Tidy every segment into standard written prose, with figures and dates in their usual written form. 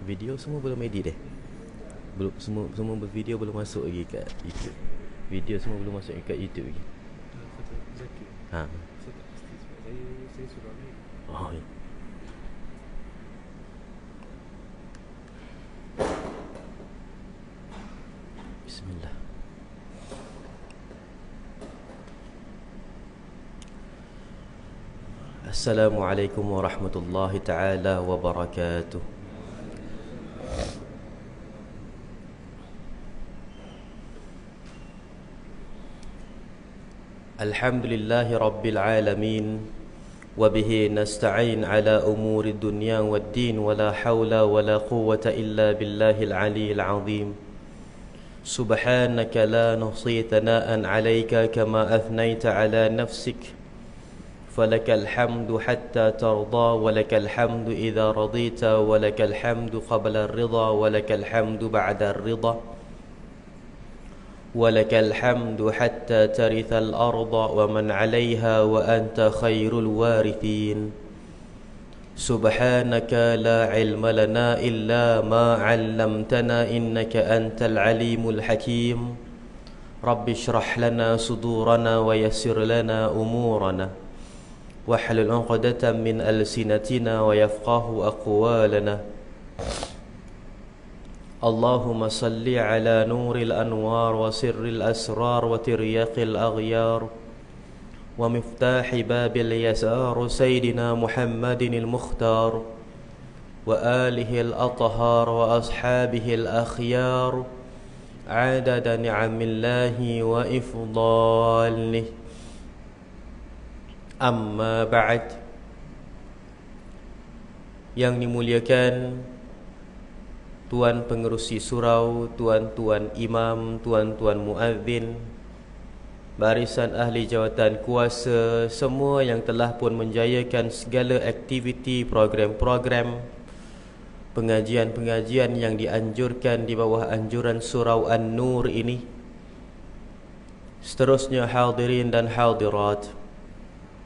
Video semua belum edit deh. Belum, semua bervideo belum masuk lagi kat YouTube. Video semua belum masuk kat YouTube lagi. Zaki. Ha. Saya tak pasti sebab saya suruh ambil. Oh. Ya. Bismillah. Assalamualaikum warahmatullahi taala wabarakatuh. Alhamdulillahi rabbil alamin. وبه نستعين على أمور الدنيا والدين ولا حول ولا قوة إلا بالله العلي العظيم سبحانك لا نحصي ثناء عليك كما أثنيت على نفسك فلك الحمد حتى ترضى ولك الحمد إذا رضيت ولك الحمد قبل الرضا ولك الحمد بعد الرضا ولك الحمد حتى ترث الأرض ومن عليها وأنت خير الوارثين سبحانك لا علم لنا إلا ما علمتنا إنك أنت العليم الحكيم رب اشرح لنا صدورنا ويسر لنا أمورنا واحلل عقدة من ألسنتنا ويفقه أقوالنا اللهم صل على نور الأنوار وسر الأسرار وترياق الأغيار ومفتاح باب اليسار سيدنا محمد المختار وآله الأطهار وأصحابه الأخيار عدد نعم الله وإفضاله أما بعد. Yang dimuliakan Tuan Pengerusi Surau, Tuan-tuan Imam, Tuan-tuan Muazzin, barisan ahli jawatan kuasa, semua yang telah pun menjayakan segala aktiviti, program-program, pengajian-pengajian yang dianjurkan di bawah anjuran Surau An-Nur ini. Seterusnya hadirin dan hadirat,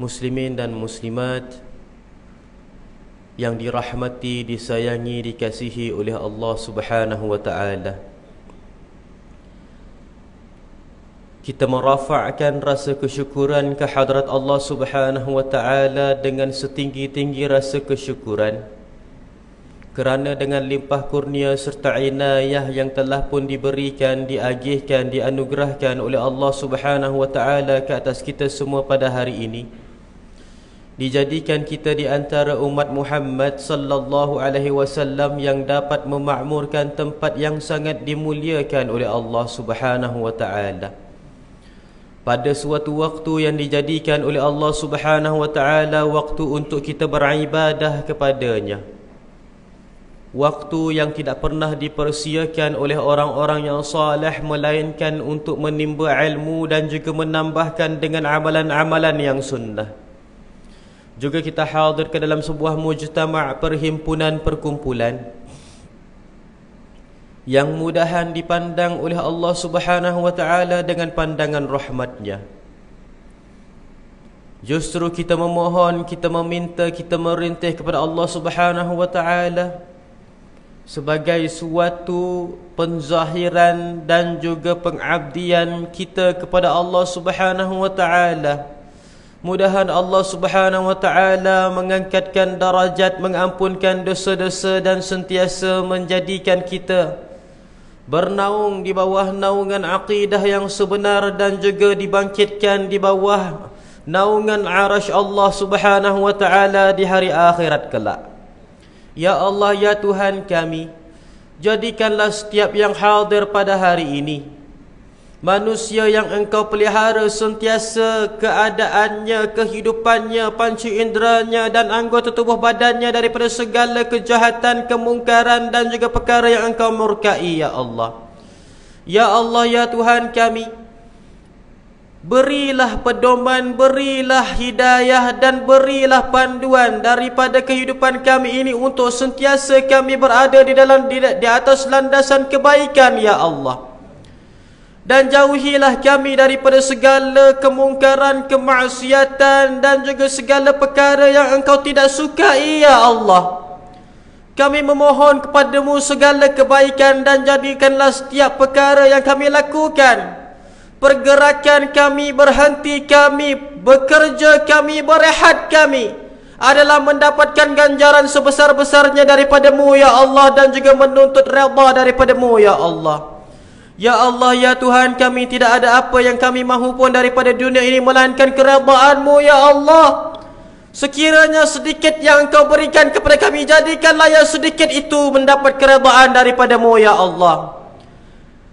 muslimin dan muslimat yang dirahmati, disayangi, dikasihi oleh Allah Subhanahu wa taala. Kita merafa'kan rasa kesyukuran ke hadrat Allah Subhanahu wa taala dengan setinggi-tinggi rasa kesyukuran kerana dengan limpah kurnia serta inayah yang telah pun diberikan, diagihkan, dianugerahkan oleh Allah Subhanahu wa taala ke atas kita semua pada hari ini, dijadikan kita di antara umat Muhammad sallallahu alaihi wasallam yang dapat memakmurkan tempat yang sangat dimuliakan oleh Allah Subhanahu wa taala. Pada suatu waktu yang dijadikan oleh Allah Subhanahu wa taala waktu untuk kita beribadah kepadanya. Waktu yang tidak pernah dipersiakan oleh orang-orang yang saleh melainkan untuk menimba ilmu dan juga menambahkan dengan amalan-amalan yang sunnah. Juga kita hadir ke dalam sebuah mujtama' perhimpunan perkumpulan yang mudahan dipandang oleh Allah Subhanahu wa taala dengan pandangan rahmatnya. Justru kita memohon, kita meminta, kita merintih kepada Allah Subhanahu wa taala sebagai suatu penzahiran dan juga pengabdian kita kepada Allah Subhanahu wa taala. Mudahan Allah Subhanahu wa taala mengangkatkan darajat, mengampunkan dosa-dosa dan sentiasa menjadikan kita bernaung di bawah naungan akidah yang sebenar dan juga dibangkitkan di bawah naungan arasy Allah Subhanahu wa taala di hari akhirat kelak. Ya Allah, ya Tuhan kami, jadikanlah setiap yang hadir pada hari ini manusia yang Engkau pelihara sentiasa keadaannya, kehidupannya, panca inderanya dan anggota tubuh badannya daripada segala kejahatan, kemungkaran dan juga perkara yang Engkau murkai, ya Allah. Ya Allah, ya Tuhan kami, berilah pedoman, berilah hidayah dan berilah panduan daripada kehidupan kami ini untuk sentiasa kami berada di atas landasan kebaikan, ya Allah. Dan jauhilah kami daripada segala kemungkaran, kemaksiatan dan juga segala perkara yang Engkau tidak sukai, ya Allah. Kami memohon kepadamu segala kebaikan dan jadikanlah setiap perkara yang kami lakukan, pergerakan kami, berhenti kami, bekerja kami, berehat kami, adalah mendapatkan ganjaran sebesar-besarnya daripadamu ya Allah, dan juga menuntut redha daripadamu ya Allah. Ya Allah, ya Tuhan kami, tidak ada apa yang kami mahu pun daripada dunia ini melainkan keredaan-Mu ya Allah. Sekiranya sedikit yang Engkau berikan kepada kami, jadikanlah yang sedikit itu mendapat keredaan daripada-Mu ya Allah.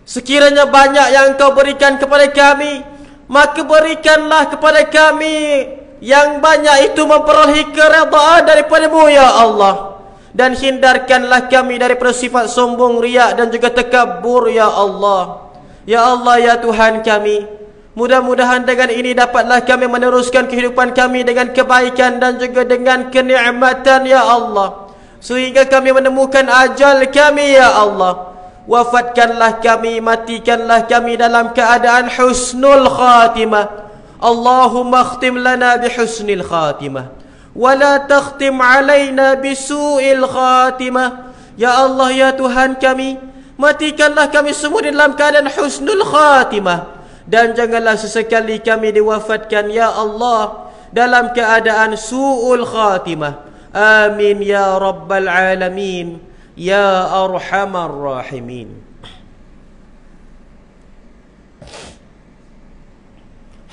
Sekiranya banyak yang Engkau berikan kepada kami, maka berikanlah kepada kami yang banyak itu memperolehi keredaan daripada-Mu ya Allah. Dan hindarkanlah kami daripada sifat sombong, riak dan juga takabur ya Allah. Ya Allah, ya Tuhan kami, mudah-mudahan dengan ini dapatlah kami meneruskan kehidupan kami dengan kebaikan dan juga dengan kenikmatan ya Allah, sehingga kami menemukan ajal kami ya Allah. Wafatkanlah kami, matikanlah kami dalam keadaan husnul khatimah. Allahumma akhtim lana bihusnil khatimah, wala takhtim alaina bisu'il khatimah. Ya Allah, ya Tuhan kami, matikanlah kami semua dalam keadaan husnul khatimah, dan janganlah sesekali kami diwafatkan ya Allah dalam keadaan su'ul khatimah. Amin ya rabbal alamin, ya arhamar rahimin.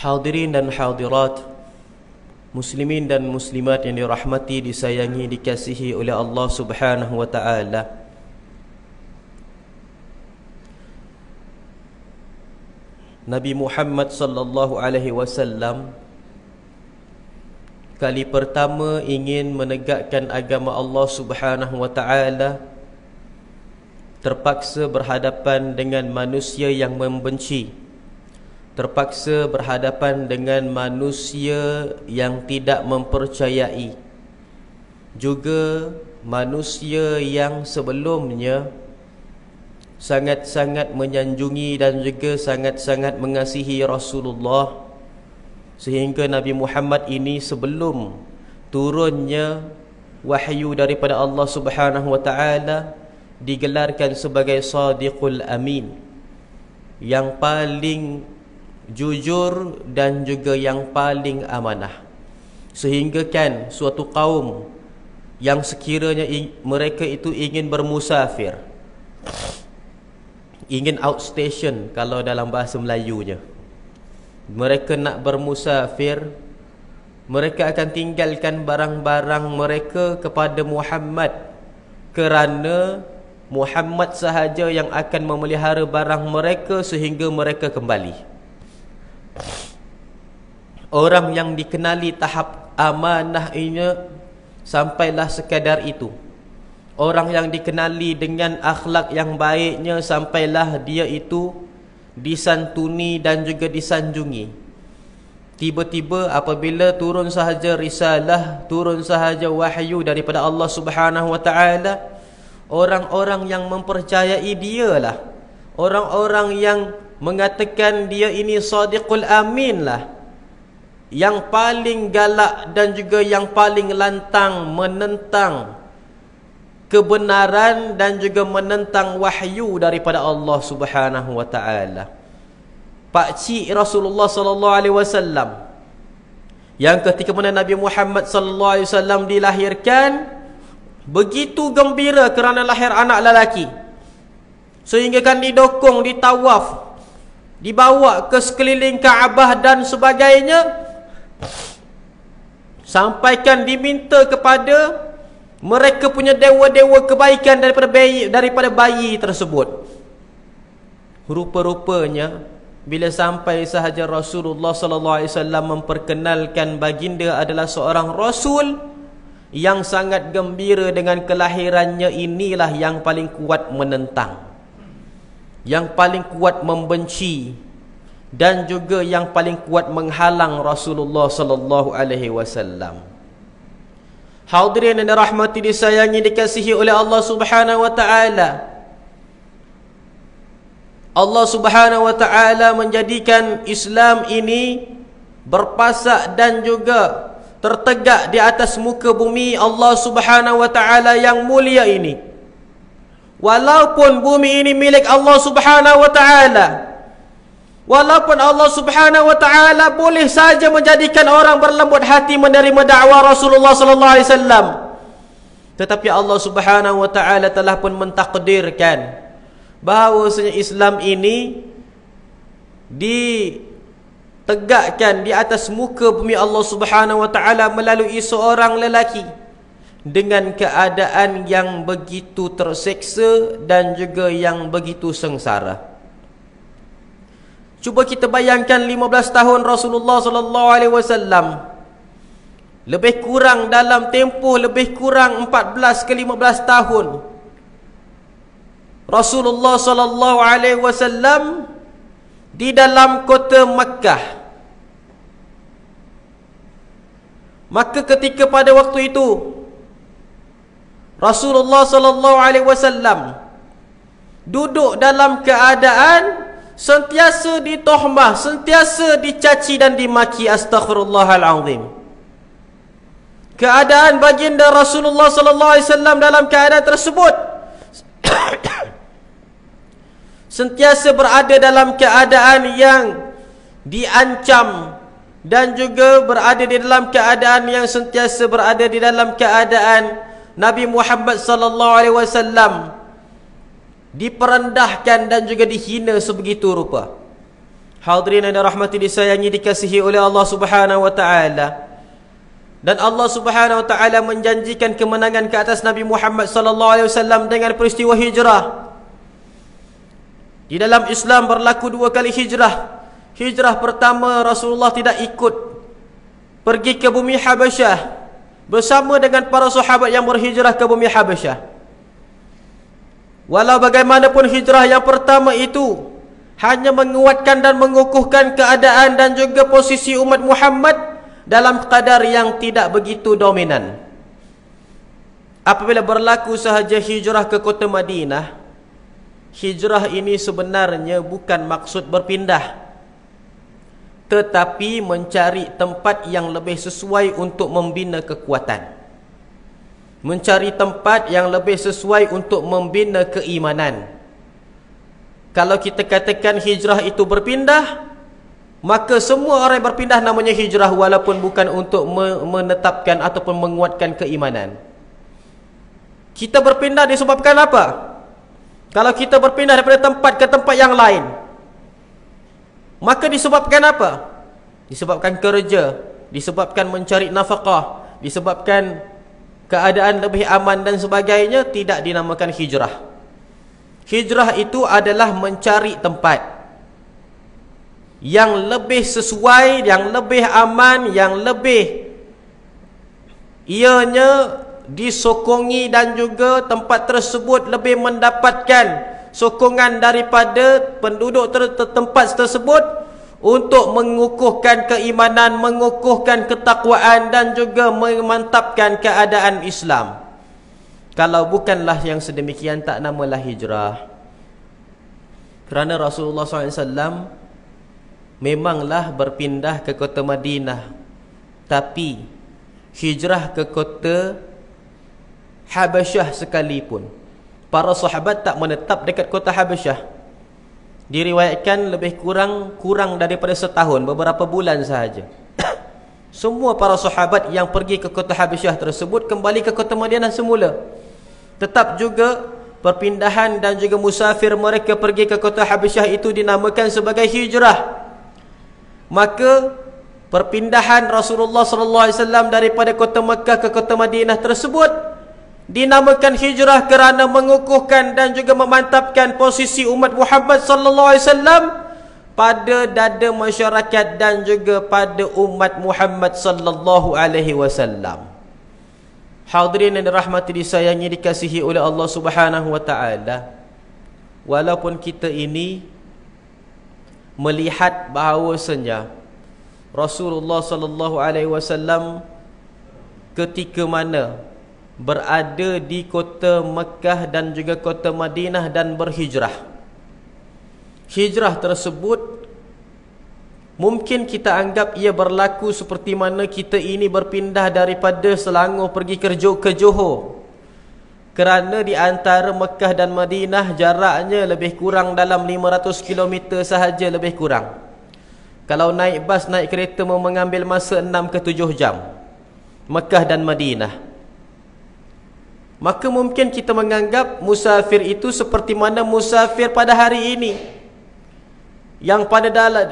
Hadirin dan hadirat, muslimin dan muslimat yang dirahmati, disayangi, dikasihi oleh Allah Subhanahu wa taala. Nabi Muhammad sallallahu alaihi wasallam kali pertama ingin menegakkan agama Allah Subhanahu wa taala, terpaksa berhadapan dengan manusia yang membenci, terpaksa berhadapan dengan manusia yang tidak mempercayai, juga manusia yang sebelumnya sangat-sangat menyanjungi dan juga sangat-sangat mengasihi Rasulullah, sehingga Nabi Muhammad ini sebelum turunnya wahyu daripada Allah Subhanahu wa taala digelarkan sebagai Sadiqul Amin, yang paling jujur dan juga yang paling amanah. Sehingga kan suatu kaum yang sekiranya mereka itu ingin bermusafir, ingin outstation kalau dalam bahasa Melayunya, mereka nak bermusafir, mereka akan tinggalkan barang-barang mereka kepada Muhammad, kerana Muhammad sahaja yang akan memelihara barang mereka sehingga mereka kembali. Orang yang dikenali tahap amanah ini sampailah sekadar itu. Orang yang dikenali dengan akhlak yang baiknya sampailah dia itu disantuni dan juga disanjungi. Tiba-tiba apabila turun sahaja risalah, turun sahaja wahyu daripada Allah Subhanahu wa taala, orang-orang yang mempercayai dialah, orang-orang yang mengatakan dia ini Sadiqul Amin lah, yang paling galak dan juga yang paling lantang menentang kebenaran dan juga menentang wahyu daripada Allah Subhanahu wa taala. Pakcik Rasulullah sallallahu alaihi wasallam yang ketika mana Nabi Muhammad sallallahu alaihi wasallam dilahirkan begitu gembira kerana lahir anak lelaki, sehingga kan didokong, ditawaf, dibawa ke sekeliling Kaabah dan sebagainya, sampaikan diminta kepada mereka punya dewa-dewa kebaikan daripada bayi tersebut. Rupa-rupanya bila sampai sahaja Rasulullah sallallahu alaihi wasallam memperkenalkan baginda adalah seorang rasul yang sangat gembira dengan kelahirannya, inilah yang paling kuat menentang, yang paling kuat membenci, dan juga yang paling kuat menghalang Rasulullah sallallahu alaihi wasallam. Hadirin yang dirahmati, disayangi, dikasihi oleh Allah Subhanahu wa taala. Allah Subhanahu wa taala menjadikan Islam ini berpasak dan juga tertegak di atas muka bumi Allah Subhanahu wa taala yang mulia ini. Walaupun bumi ini milik Allah Subhanahu wa taala, walaupun Allah Subhanahu wa taala boleh saja menjadikan orang berlembut hati menerima dakwah Rasulullah sallallahu alaihi wasallam, tetapi Allah Subhanahu wa taala telah pun mentakdirkan bahawasanya Islam ini ditegakkan di atas muka bumi Allah Subhanahu wa taala melalui seorang lelaki dengan keadaan yang begitu terseksa dan juga yang begitu sengsara. Cuba kita bayangkan 15 tahun Rasulullah sallallahu alaihi wasallam, lebih kurang dalam tempoh lebih kurang 14 ke 15 tahun Rasulullah sallallahu alaihi wasallam di dalam kota Makkah. Maka ketika pada waktu itu Rasulullah sallallahu alaihi wasallam duduk dalam keadaan sentiasa ditohmah, sentiasa dicaci dan dimaki, astaghfirullahalazim. Keadaan baginda Rasulullah sallallahu alaihi wasallam dalam keadaan tersebut sentiasa berada dalam keadaan yang diancam dan juga berada di dalam keadaan yang sentiasa berada di dalam keadaan Nabi Muhammad sallallahu alaihi wasallam diperendahkan dan juga dihina sebegitu rupa. Hadirin yang dirahmati, disayangi, dikasihi oleh Allah Subhanahu wa taala. Dan Allah Subhanahu wa taala menjanjikan kemenangan ke atas Nabi Muhammad sallallahu alaihi wasallam dengan peristiwa hijrah. Di dalam Islam berlaku 2 kali hijrah. Hijrah pertama, Rasulullah tidak ikut pergi ke bumi Habasyah bersama dengan para sahabat yang berhijrah ke bumi Habasyah. Walau bagaimanapun hijrah yang pertama itu hanya menguatkan dan mengukuhkan keadaan dan juga posisi umat Muhammad dalam kadar yang tidak begitu dominan. Apabila berlaku sahaja hijrah ke kota Madinah, hijrah ini sebenarnya bukan maksud berpindah, tetapi mencari tempat yang lebih sesuai untuk membina kekuatan, mencari tempat yang lebih sesuai untuk membina keimanan. Kalau kita katakan hijrah itu berpindah, maka semua orang yang berpindah namanya hijrah, walaupun bukan untuk menetapkan ataupun menguatkan keimanan. Kita berpindah disebabkan apa? Kalau kita berpindah daripada tempat ke tempat yang lain, maka disebabkan apa? Disebabkan kerja, disebabkan mencari nafkah, disebabkan keadaan lebih aman dan sebagainya, tidak dinamakan hijrah. Hijrah itu adalah mencari tempat yang lebih sesuai, yang lebih aman, yang lebih ianya disokongi dan juga tempat tersebut lebih mendapatkan sokongan daripada penduduk tempat tersebut untuk mengukuhkan keimanan, mengukuhkan ketakwaan dan juga memantapkan keadaan Islam. Kalau bukanlah yang sedemikian, tak namalah hijrah. Kerana Rasulullah SAW memanglah berpindah ke kota Madinah, tapi hijrah ke kota Habasyah sekalipun, para sahabat tak menetap dekat kota Habasyah. Diriwayatkan lebih kurang daripada setahun, beberapa bulan sahaja. Semua para sahabat yang pergi ke kota Habasyah tersebut kembali ke kota Madinah semula. Tetap juga perpindahan dan juga musafir mereka pergi ke kota Habasyah itu dinamakan sebagai hijrah. Maka perpindahan Rasulullah SAW daripada kota Mekah ke kota Madinah tersebut dinamakan hijrah kerana mengukuhkan dan juga memantapkan posisi umat Muhammad SAW pada dada masyarakat dan juga pada umat Muhammad SAW. Hadirin yang dirahmati, disayangi, dikasihi oleh Allah Subhanahu wa taala. Walaupun kita ini melihat bahawasanya Rasulullah SAW ketika mana berada di kota Mekah dan juga kota Madinah dan berhijrah, hijrah tersebut mungkin kita anggap ia berlaku seperti mana kita ini berpindah daripada Selangor pergi ke Johor. Kerana di antara Mekah dan Madinah jaraknya lebih kurang dalam 500 km sahaja lebih kurang. Kalau naik bas, naik kereta mengambil masa 6 ke 7 jam. Mekah dan Madinah. Maka mungkin kita menganggap musafir itu seperti mana musafir pada hari ini. Yang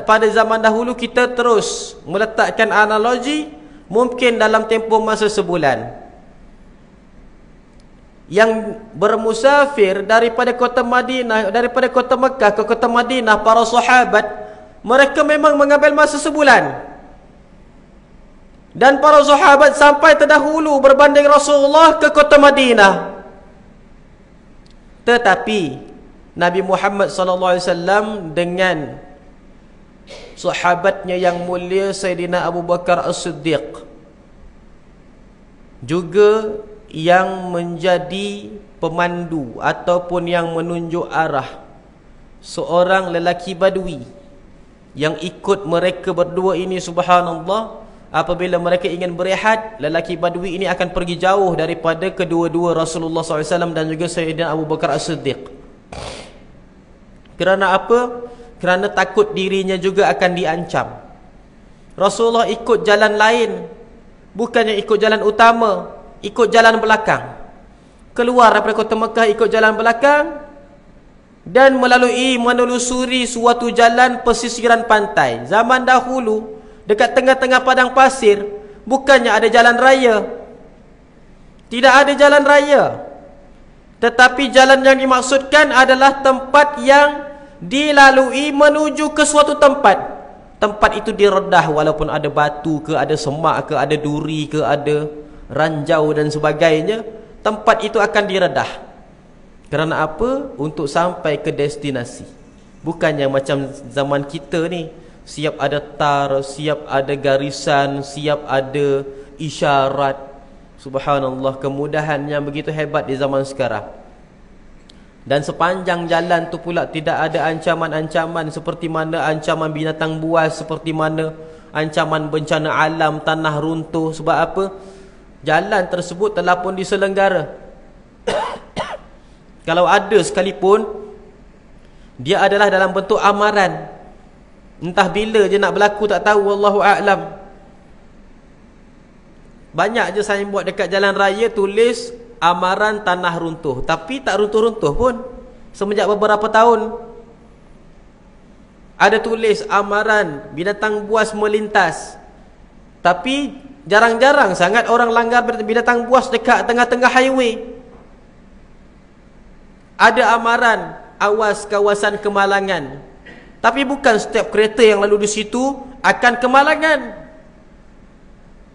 pada zaman dahulu kita terus meletakkan analogi, mungkin dalam tempoh masa sebulan. Yang bermusafir daripada kota Madinah, daripada kota Mekah ke kota Madinah, para sahabat, mereka memang mengambil masa sebulan. Dan para sahabat sampai terdahulu berbanding Rasulullah ke kota Madinah. Tetapi Nabi Muhammad SAW dengan sahabatnya yang mulia Sayyidina Abu Bakar As-Siddiq, juga yang menjadi pemandu ataupun yang menunjuk arah, seorang lelaki badui yang ikut mereka berdua ini. Subhanallah, apabila mereka ingin berehat, lelaki badui ini akan pergi jauh daripada kedua-dua Rasulullah SAW dan juga Sayyidina Abu Bakar As-Siddiq. Kerana apa? Kerana takut dirinya juga akan diancam. Rasulullah ikut jalan lain, bukannya ikut jalan utama, ikut jalan belakang. Keluar daripada kota Mekah ikut jalan belakang dan menelusuri suatu jalan pesisiran pantai. Zaman dahulu dekat tengah-tengah padang pasir bukannya ada jalan raya. Tidak ada jalan raya. Tetapi jalan yang dimaksudkan adalah tempat yang dilalui menuju ke suatu tempat. Tempat itu diredah walaupun ada batu ke, ada semak ke, ada duri ke, ada ranjau dan sebagainya. Tempat itu akan diredah. Kerana apa? Untuk sampai ke destinasi. Bukannya macam zaman kita ni, siap ada tar, siap ada garisan, siap ada isyarat. Subhanallah, kemudahan yang begitu hebat di zaman sekarang. Dan sepanjang jalan tu pula tidak ada ancaman-ancaman seperti mana ancaman binatang buas, seperti mana ancaman bencana alam, tanah runtuh. Sebab apa? Jalan tersebut telah pun diselenggara. Kalau ada sekalipun, dia adalah dalam bentuk amaran. Entah bila je nak berlaku tak tahu, wallahu a'lam. Banyak je saya buat dekat jalan raya tulis amaran tanah runtuh, tapi tak runtuh-runtuh pun semenjak beberapa tahun. Ada tulis amaran binatang buas melintas, tapi jarang-jarang sangat orang langgar binatang buas dekat tengah-tengah highway. Ada amaran awas kawasan kemalangan, tapi bukan setiap kereta yang lalu di situ akan kemalangan.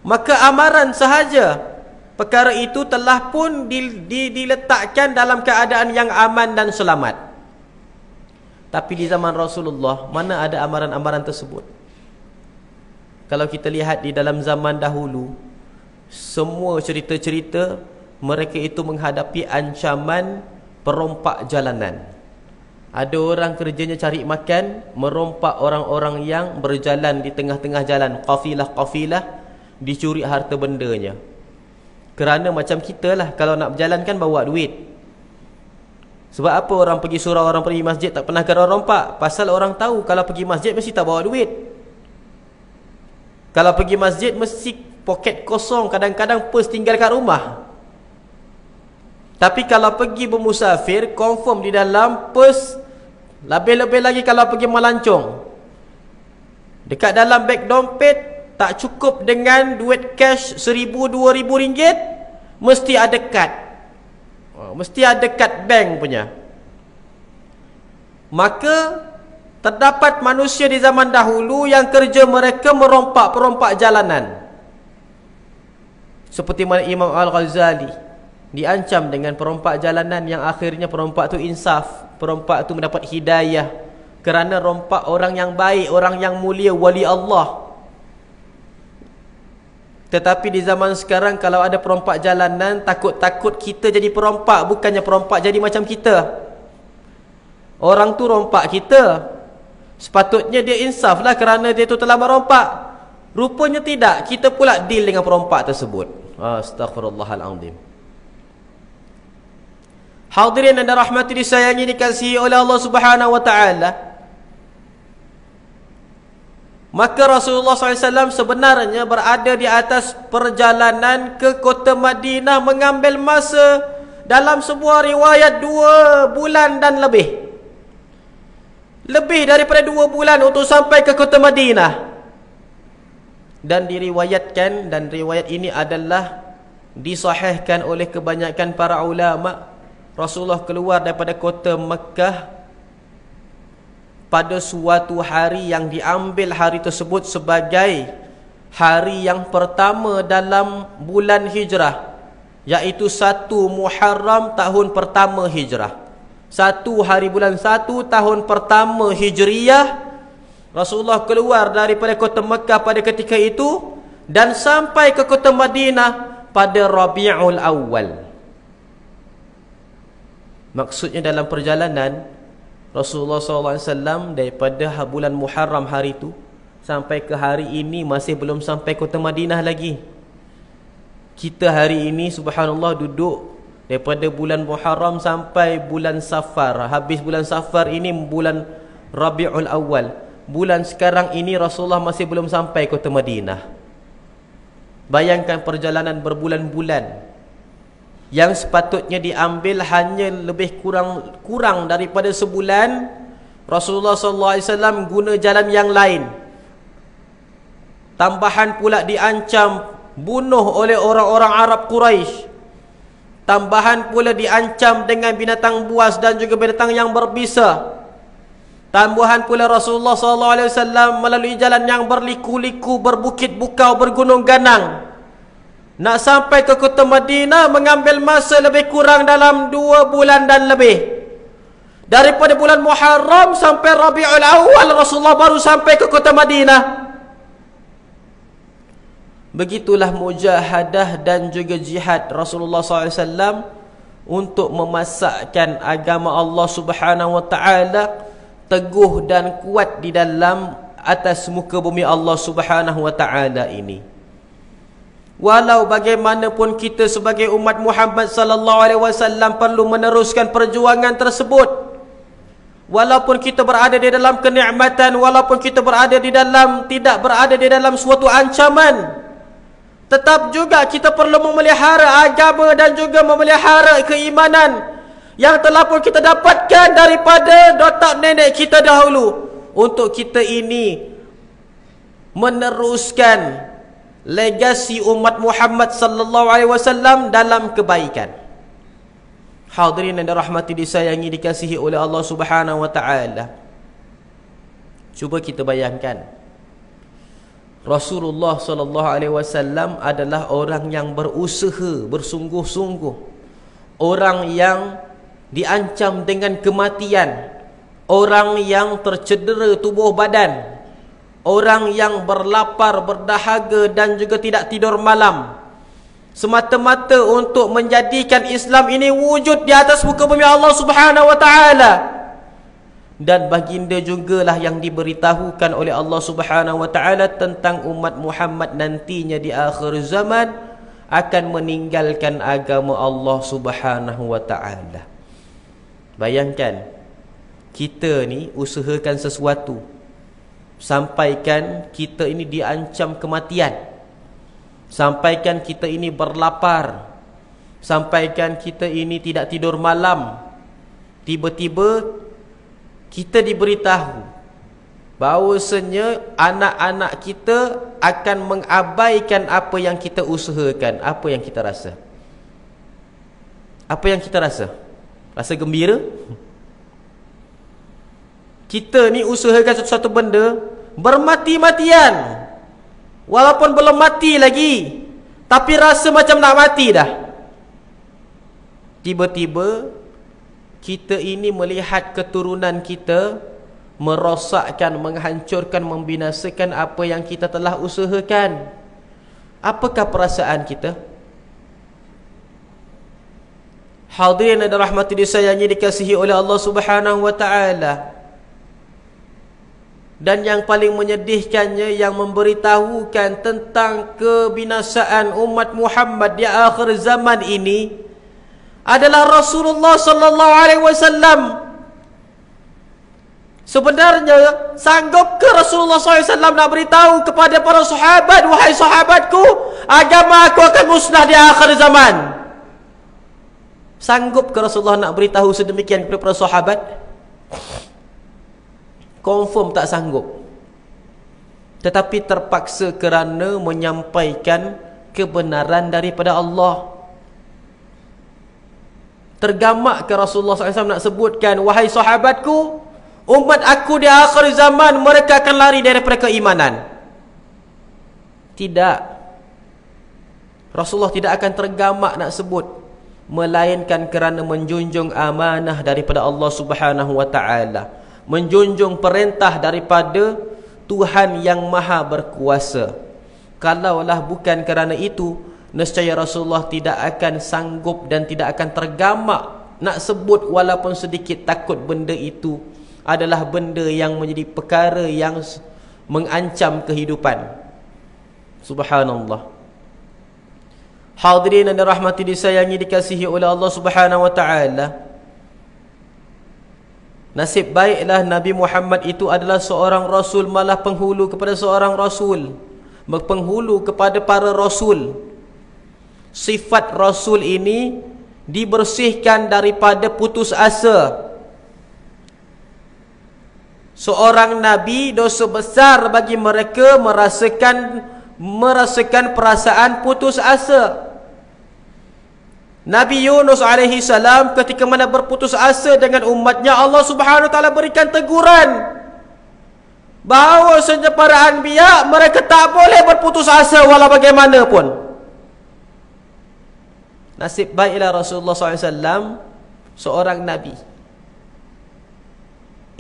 Maka amaran sahaja. Perkara itu telah pun diletakkan dalam keadaan yang aman dan selamat. Tapi di zaman Rasulullah, mana ada amaran-amaran tersebut? Kalau kita lihat di dalam zaman dahulu, semua cerita-cerita mereka itu menghadapi ancaman perompak jalanan. Ada orang kerjanya cari makan, merompak orang-orang yang berjalan di tengah-tengah jalan, kafilah-kafilah, dicuri harta bendanya. Kerana macam kita lah, kalau nak berjalan kan bawa duit. Sebab apa orang pergi surau, orang pergi masjid tak pernah kena rompak? Pasal orang tahu kalau pergi masjid mesti tak bawa duit. Kalau pergi masjid mesti poket kosong, kadang-kadang pers tinggal kat rumah. Tapi kalau pergi bermusafir, confirm di dalam pers. Lebih-lebih lagi kalau pergi melancong, dekat dalam beg dompet tak cukup dengan duit cash 1,000, 2,000 ringgit, mesti ada kad. Mesti ada kad bank punya. Maka terdapat manusia di zaman dahulu yang kerja mereka merompak-perompak jalanan. Seperti mana Imam Al-Ghazali diancam dengan perompak jalanan, yang akhirnya perompak tu insaf, perompak tu mendapat hidayah kerana rompak orang yang baik, orang yang mulia, wali Allah. Tetapi di zaman sekarang kalau ada perompak jalanan, takut-takut kita jadi perompak, bukannya perompak jadi macam kita. Orang tu rompak kita. Sepatutnya dia insaf lah kerana dia tu telah merompak. Rupanya tidak. Kita pula deal dengan perompak tersebut. Astaghfirullahalazim. Hadirin dan rahmati disayangi dikasihi oleh Allah Subhanahu wa taala. Maka Rasulullah SAW sebenarnya berada di atas perjalanan ke kota Madinah mengambil masa dalam sebuah riwayat 2 bulan dan lebih. Lebih daripada 2 bulan untuk sampai ke kota Madinah. Dan diriwayatkan, dan riwayat ini adalah disahihkan oleh kebanyakan para ulama, Rasulullah keluar daripada kota Mekah pada suatu hari yang diambil hari tersebut sebagai hari yang pertama dalam bulan hijrah, iaitu 1 Muharram tahun pertama hijrah. 1 hari bulan 1 tahun pertama hijriyah, Rasulullah keluar daripada kota Mekah pada ketika itu dan sampai ke kota Madinah pada Rabiul Awal. Maksudnya dalam perjalanan Rasulullah SAW daripada bulan Muharram hari itu sampai ke hari ini masih belum sampai kota Madinah lagi. Kita hari ini subhanallah duduk daripada bulan Muharram sampai bulan Safar. Habis bulan Safar ini bulan Rabiul Awal. Bulan sekarang ini Rasulullah masih belum sampai kota Madinah. Bayangkan perjalanan berbulan-bulan yang sepatutnya diambil hanya lebih kurang daripada sebulan. Rasulullah SAW guna jalan yang lain. Tambahan pula diancam bunuh oleh orang-orang Arab Quraisy. Tambahan pula diancam dengan binatang buas dan juga binatang yang berbisa. Tambahan pula Rasulullah SAW melalui jalan yang berliku-liku, berbukit bukau, bergunung ganang. Nak sampai ke kota Madinah mengambil masa lebih kurang dalam 2 bulan dan lebih. Daripada bulan Muharram sampai Rabiul Awal Rasulullah baru sampai ke kota Madinah. Begitulah mujahadah dan juga jihad Rasulullah SAW untuk memasakkan agama Allah Subhanahu wa taala teguh dan kuat di dalam atas muka bumi Allah Subhanahu wa taala ini. Walau bagaimanapun kita sebagai umat Muhammad sallallahu alaihi wasallam perlu meneruskan perjuangan tersebut. Walaupun kita berada di dalam kenikmatan, walaupun kita tidak berada di dalam suatu ancaman, tetap juga kita perlu memelihara agama dan juga memelihara keimanan yang telah pun kita dapatkan daripada dotak nenek kita dahulu, untuk kita ini meneruskan legasi umat Muhammad sallallahu alaihi wasallam dalam kebaikan. Hadirin yang dirahmati disayangi dikasihi oleh Allah Subhanahu wa taala. Cuba kita bayangkan, Rasulullah sallallahu alaihi wasallam adalah orang yang berusaha bersungguh-sungguh, orang yang diancam dengan kematian, orang yang tercedera tubuh badan, orang yang berlapar, berdahaga dan juga tidak tidur malam, semata-mata untuk menjadikan Islam ini wujud di atas muka bumi Allah Subhanahu wa taala. Dan baginda jugalah yang diberitahukan oleh Allah Subhanahu wa taala tentang umat Muhammad nantinya di akhir zaman akan meninggalkan agama Allah Subhanahu wa taala. Bayangkan, kita ni usahakan sesuatu, sampaikan kita ini diancam kematian, sampaikan kita ini berlapar, sampaikan kita ini tidak tidur malam. Tiba-tiba kita diberitahu bahawasanya anak-anak kita akan mengabaikan apa yang kita usahakan. Apa yang kita rasa? Apa yang kita rasa? Rasa gembira? Kita ni usahakan sesuatu benda bermati-matian, walaupun belum mati lagi, tapi rasa macam nak mati dah. Tiba-tiba kita ini melihat keturunan kita merosakkan, menghancurkan, membinasakan apa yang kita telah usahakan. Apakah perasaan kita? Hadirin dan rahmati disayangi dikasihi oleh Allah Subhanahu wa taala. Dan yang paling menyedihkannya, yang memberitahukan tentang kebinasaan umat Muhammad di akhir zaman ini adalah Rasulullah sallallahu alaihi wasallam. Sebenarnya sanggup ke Rasulullah SAW nak beritahu kepada para sahabat, wahai sahabatku, agama aku akan musnah di akhir zaman? Sanggup ke Rasulullah nak beritahu sedemikian kepada para sahabat? Confirm tak sanggup. Tetapi terpaksa kerana menyampaikan kebenaran daripada Allah. Tergamak ke Rasulullah SAW nak sebutkan, wahai sahabatku, umat aku di akhir zaman mereka akan lari daripada keimanan? Tidak. Rasulullah tidak akan tergamak nak sebut, melainkan kerana menjunjung amanah daripada Allah Subhanahu wa taala, menjunjung perintah daripada Tuhan yang Maha Berkuasa. Kalaulah bukan kerana itu, nescaya Rasulullah tidak akan sanggup dan tidak akan tergamak nak sebut, walaupun sedikit takut benda itu adalah benda yang menjadi perkara yang mengancam kehidupan. Subhanallah. Hadirin yang dirahmati, disayangi, dikasihi oleh Allah Subhanahu wa taala. Nasib baiklah Nabi Muhammad itu adalah seorang rasul, malah penghulu kepada seorang rasul, penghulu kepada para rasul. Sifat rasul ini dibersihkan daripada putus asa. Seorang nabi, dosa besar bagi mereka merasakan perasaan putus asa. Nabi Yunus alaihi salam ketika mana berputus asa dengan umatnya, Allah Subhanahu wa taala berikan teguran bahawa sejak para anbiya mereka tak boleh berputus asa walau bagaimanapun. Nasib baiklah Rasulullah SAW seorang nabi,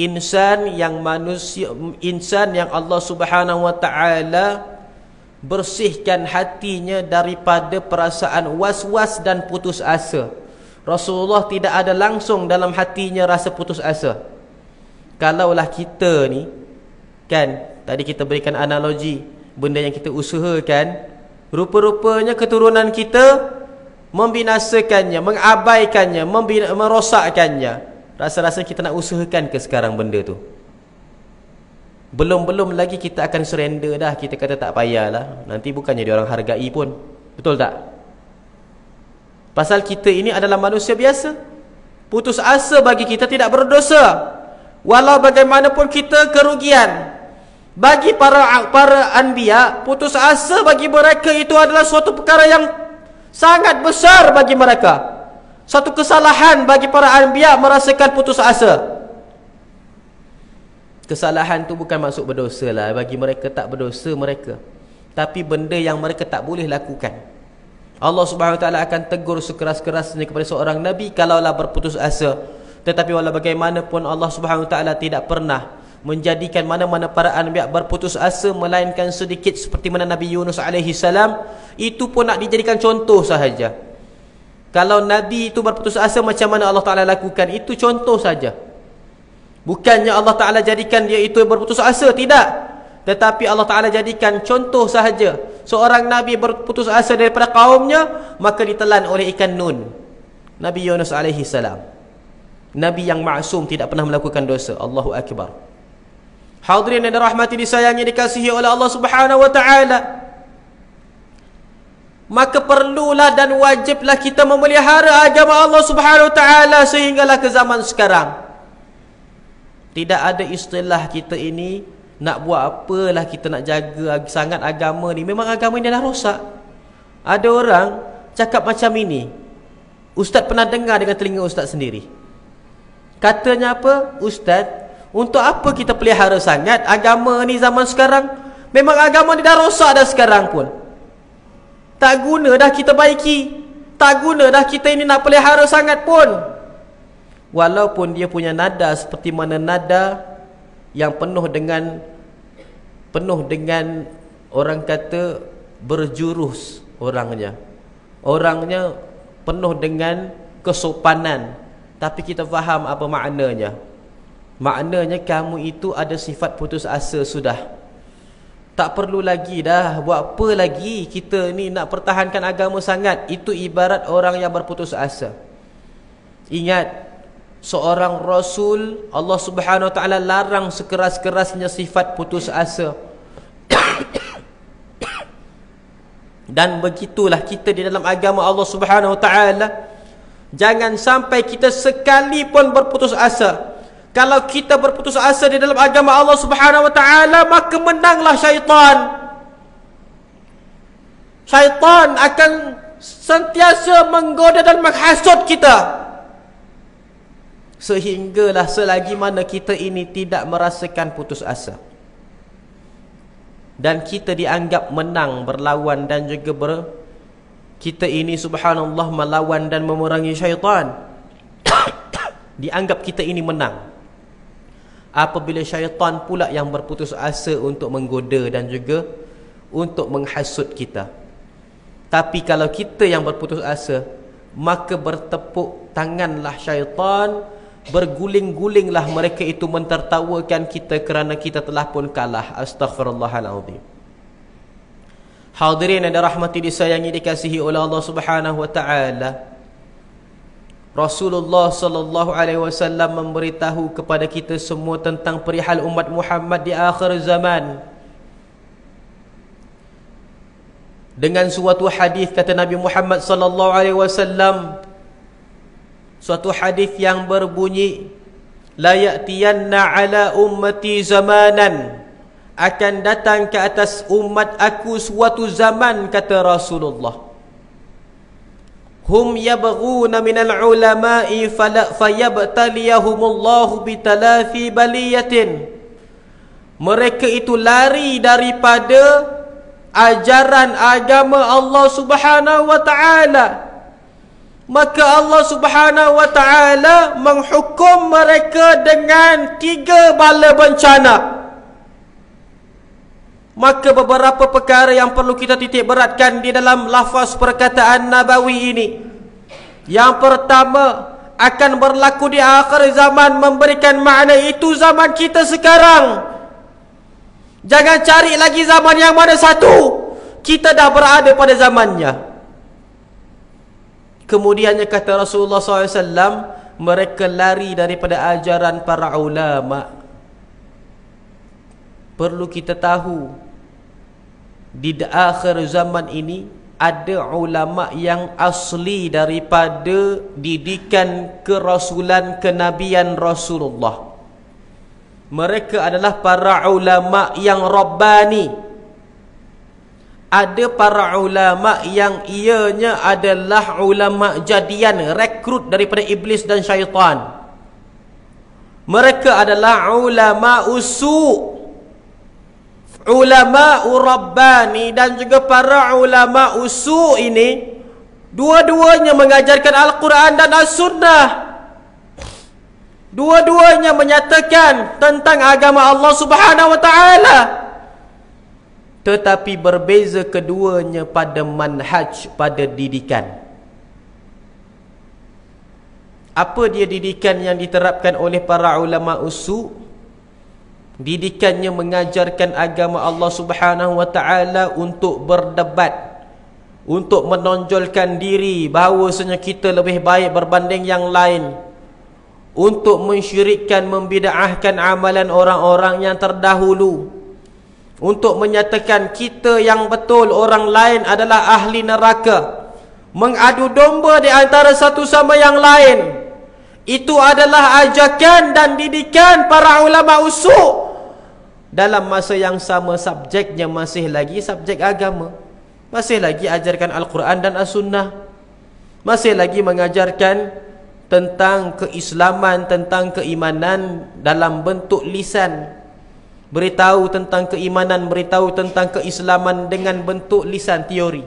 insan yang Allah Subhanahu wa taala bersihkan hatinya daripada perasaan was-was dan putus asa. Rasulullah tidak ada langsung dalam hatinya rasa putus asa. Kalaulah kita ni, kan, tadi kita berikan analogi benda yang kita usahakan, rupa-rupanya keturunan kita membinasakannya, mengabaikannya, merosakkannya. Rasa-rasa kita nak usahakan ke sekarang benda tu? Belum lagi kita akan surrender dah. Kita kata tak payahlah, nanti bukannya dia orang hargai pun. Betul tak? Pasal kita ini adalah manusia biasa. Putus asa bagi kita tidak berdosa. Walau bagaimanapun kita kerugian. Bagi para anbiya, putus asa bagi mereka itu adalah suatu perkara yang sangat besar bagi mereka. Satu kesalahan bagi para anbiya merasakan putus asa. Kesalahan tu bukan maksud berdosa lah. Bagi mereka tak berdosa mereka, tapi benda yang mereka tak boleh lakukan. Allah Subhanahu wa taala akan tegur sekeras-kerasnya kepada seorang nabi kalaulah berputus asa. Tetapi walau bagaimanapun Allah Subhanahu wa taala tidak pernah menjadikan mana-mana para anbiya berputus asa, melainkan sedikit seperti mana Nabi Yunus alaihi salam. Itu pun nak dijadikan contoh sahaja. Kalau nabi itu berputus asa, macam mana Allah taala lakukan, itu contoh saja. Bukannya Allah Ta'ala jadikan dia itu berputus asa, tidak. Tetapi Allah Ta'ala jadikan contoh sahaja. Seorang Nabi berputus asa daripada kaumnya, maka ditelan oleh ikan nun. Nabi Yunus alaihi salam, Nabi yang maksum, tidak pernah melakukan dosa. Allahu Akbar. Hadirin yang dirahmati, disayangi, dikasihi oleh Allah Subhanahu wa ta'ala. Maka perlulah dan wajiblah kita memelihara agama Allah Subhanahu wa ta'ala sehinggalah ke zaman sekarang. Tidak ada istilah kita ini nak buat apalah, kita nak jaga sangat agama ni. Memang agama ni dah rosak. Ada orang cakap macam ini. Ustaz pernah dengar dengan telinga ustaz sendiri. Katanya apa? Ustaz, untuk apa kita pelihara sangat agama ni zaman sekarang? Memang agama ni dah rosak dah sekarang pun. Tak guna dah kita baiki. Tak guna dah kita ini nak pelihara sangat pun. Walaupun dia punya nada seperti mana nada yang penuh dengan orang kata berjurus orangnya. Orangnya penuh dengan kesopanan, tapi kita faham apa maknanya. maknanya kamu itu ada sifat putus asa sudah. Tak perlu lagi dah, buat apa lagi kita ni nak pertahankan agama sangat. Itu ibarat orang yang berputus asa. Ingat, seorang Rasul, Allah Subhanahu Wa Taala larang sekeras-kerasnya sifat putus asa. Dan begitulah kita di dalam agama Allah Subhanahu Wa Taala. Jangan sampai kita sekalipun berputus asa. Kalau kita berputus asa di dalam agama Allah Subhanahu Wa Taala, maka menanglah syaitan. Syaitan akan sentiasa menggoda dan menghasut kita. Sehinggalah selagi mana kita ini tidak merasakan putus asa, dan kita dianggap menang, berlawan dan juga kita ini subhanallah melawan dan memerangi syaitan. Dianggap kita ini menang. Apabila syaitan pula yang berputus asa untuk menggoda dan juga untuk menghasut kita. Tapi kalau kita yang berputus asa, maka bertepuk tanganlah syaitan, berguling-gulinglah mereka itu mentertawakan kita kerana kita telah pun kalah. Astaghfirullahaladzim. Hadirin yang dirahmati, disayangi, dikasihi oleh Allah Subhanahu Wa Taala, Rasulullah sallallahu alaihi wasallam memberitahu kepada kita semua tentang perihal umat Muhammad di akhir zaman. Dengan suatu hadis kata Nabi Muhammad sallallahu alaihi wasallam, suatu hadis yang berbunyi, la ya'tiyanna ala ummati zamanan, akan datang ke atas umat aku suatu zaman, kata Rasulullah, hum yabghuna minal ulama'i fayabtaliyahumullahu bitalafi baliyatin, mereka itu lari daripada ajaran agama Allah Subhanahu Wa Taala, maka Allah Subhanahu Wa Taala menghukum mereka dengan 3 bala bencana. Maka beberapa perkara yang perlu kita titik beratkan di dalam lafaz perkataan Nabawi ini. Yang pertama, akan berlaku di akhir zaman, memberikan makna itu zaman kita sekarang. Jangan cari lagi zaman yang mana satu, kita dah berada pada zamannya. Kemudiannya kata Rasulullah SAW, mereka lari daripada ajaran para ulama. Perlu kita tahu, di akhir zaman ini ada ulama yang asli daripada didikan kerasulan, kenabian Rasulullah. Mereka adalah para ulama yang rabbani. Ada para ulama yang ianya adalah ulama jadian, rekrut daripada iblis dan syaitan. Mereka adalah ulama usu', ulama rabbani, dan juga para ulama usu' ini dua-duanya mengajarkan Al-Quran dan As-Sunnah. Dua-duanya menyatakan tentang agama Allah Subhanahu Wa Taala. Tetapi berbeza keduanya pada manhaj, pada didikan. Apa dia didikan yang diterapkan oleh para ulama usu'? Didikannya mengajarkan agama Allah Subhanahu Wa Taala untuk berdebat, untuk menonjolkan diri bahawasanya kita lebih baik berbanding yang lain, untuk mensyirikkan, membid'ahkan amalan orang-orang yang terdahulu, untuk menyatakan kita yang betul, orang lain adalah ahli neraka, mengadu domba di antara satu sama yang lain. Itu adalah ajakan dan didikan para ulama usu'. Dalam masa yang sama, subjeknya masih lagi subjek agama, masih lagi ajarkan Al-Quran dan As-Sunnah, masih lagi mengajarkan tentang keislaman, tentang keimanan dalam bentuk lisan, beritahu tentang keimanan, beritahu tentang keislaman dengan bentuk lisan, teori.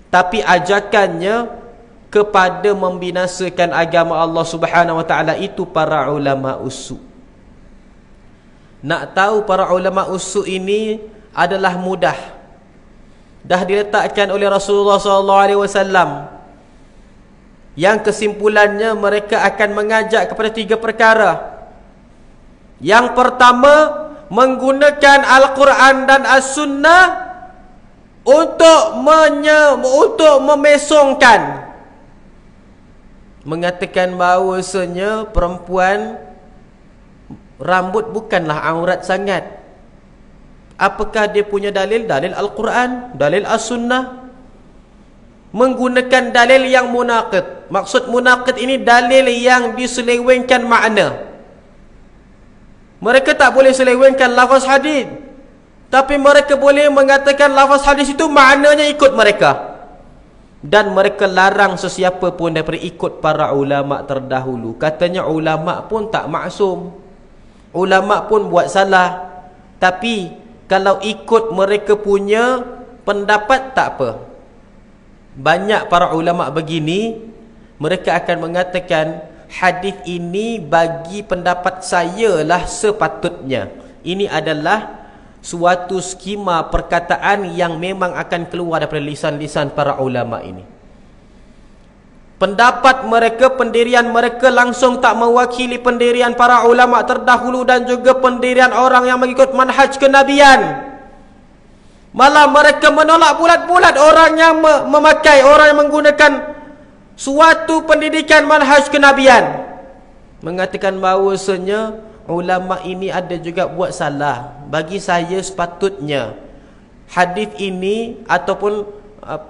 Tapi ajakannya kepada membinasakan agama Allah Subhanahu Wa Taala itu para ulama usu'. Nak tahu para ulama usu' ini adalah mudah. Dah diletakkan oleh Rasulullah SAW, yang kesimpulannya mereka akan mengajak kepada 3 perkara. Yang pertama, menggunakan Al-Quran dan As-Sunnah untuk memesongkan, mengatakan bahawasanya perempuan rambut bukanlah aurat sangat. Apakah dia punya dalil? Dalil Al-Quran, dalil As-Sunnah. Menggunakan dalil yang munaqid. Maksud munaqid ini dalil yang diselewengkan makna. Mereka tak boleh selewengkan lafaz hadis, tapi mereka boleh mengatakan lafaz hadis itu maknanya ikut mereka. Dan mereka larang sesiapa pun daripada ikut para ulama terdahulu. Katanya ulama pun tak maksum, ulama pun buat salah. Tapi kalau ikut mereka punya pendapat tak apa. Banyak para ulama begini, mereka akan mengatakan hadis ini bagi pendapat saya lah sepatutnya. Ini adalah suatu skema perkataan yang memang akan keluar daripada lisan-lisan para ulama ini. Pendapat mereka, pendirian mereka langsung tak mewakili pendirian para ulama terdahulu dan juga pendirian orang yang mengikut manhaj kenabian. Malah mereka menolak bulat-bulat orang yang memakai, orang yang menggunakan suatu pendidikan manhaj kenabian, mengatakan bahawasanya ulama ini ada juga buat salah. Bagi saya sepatutnya hadis ini ataupun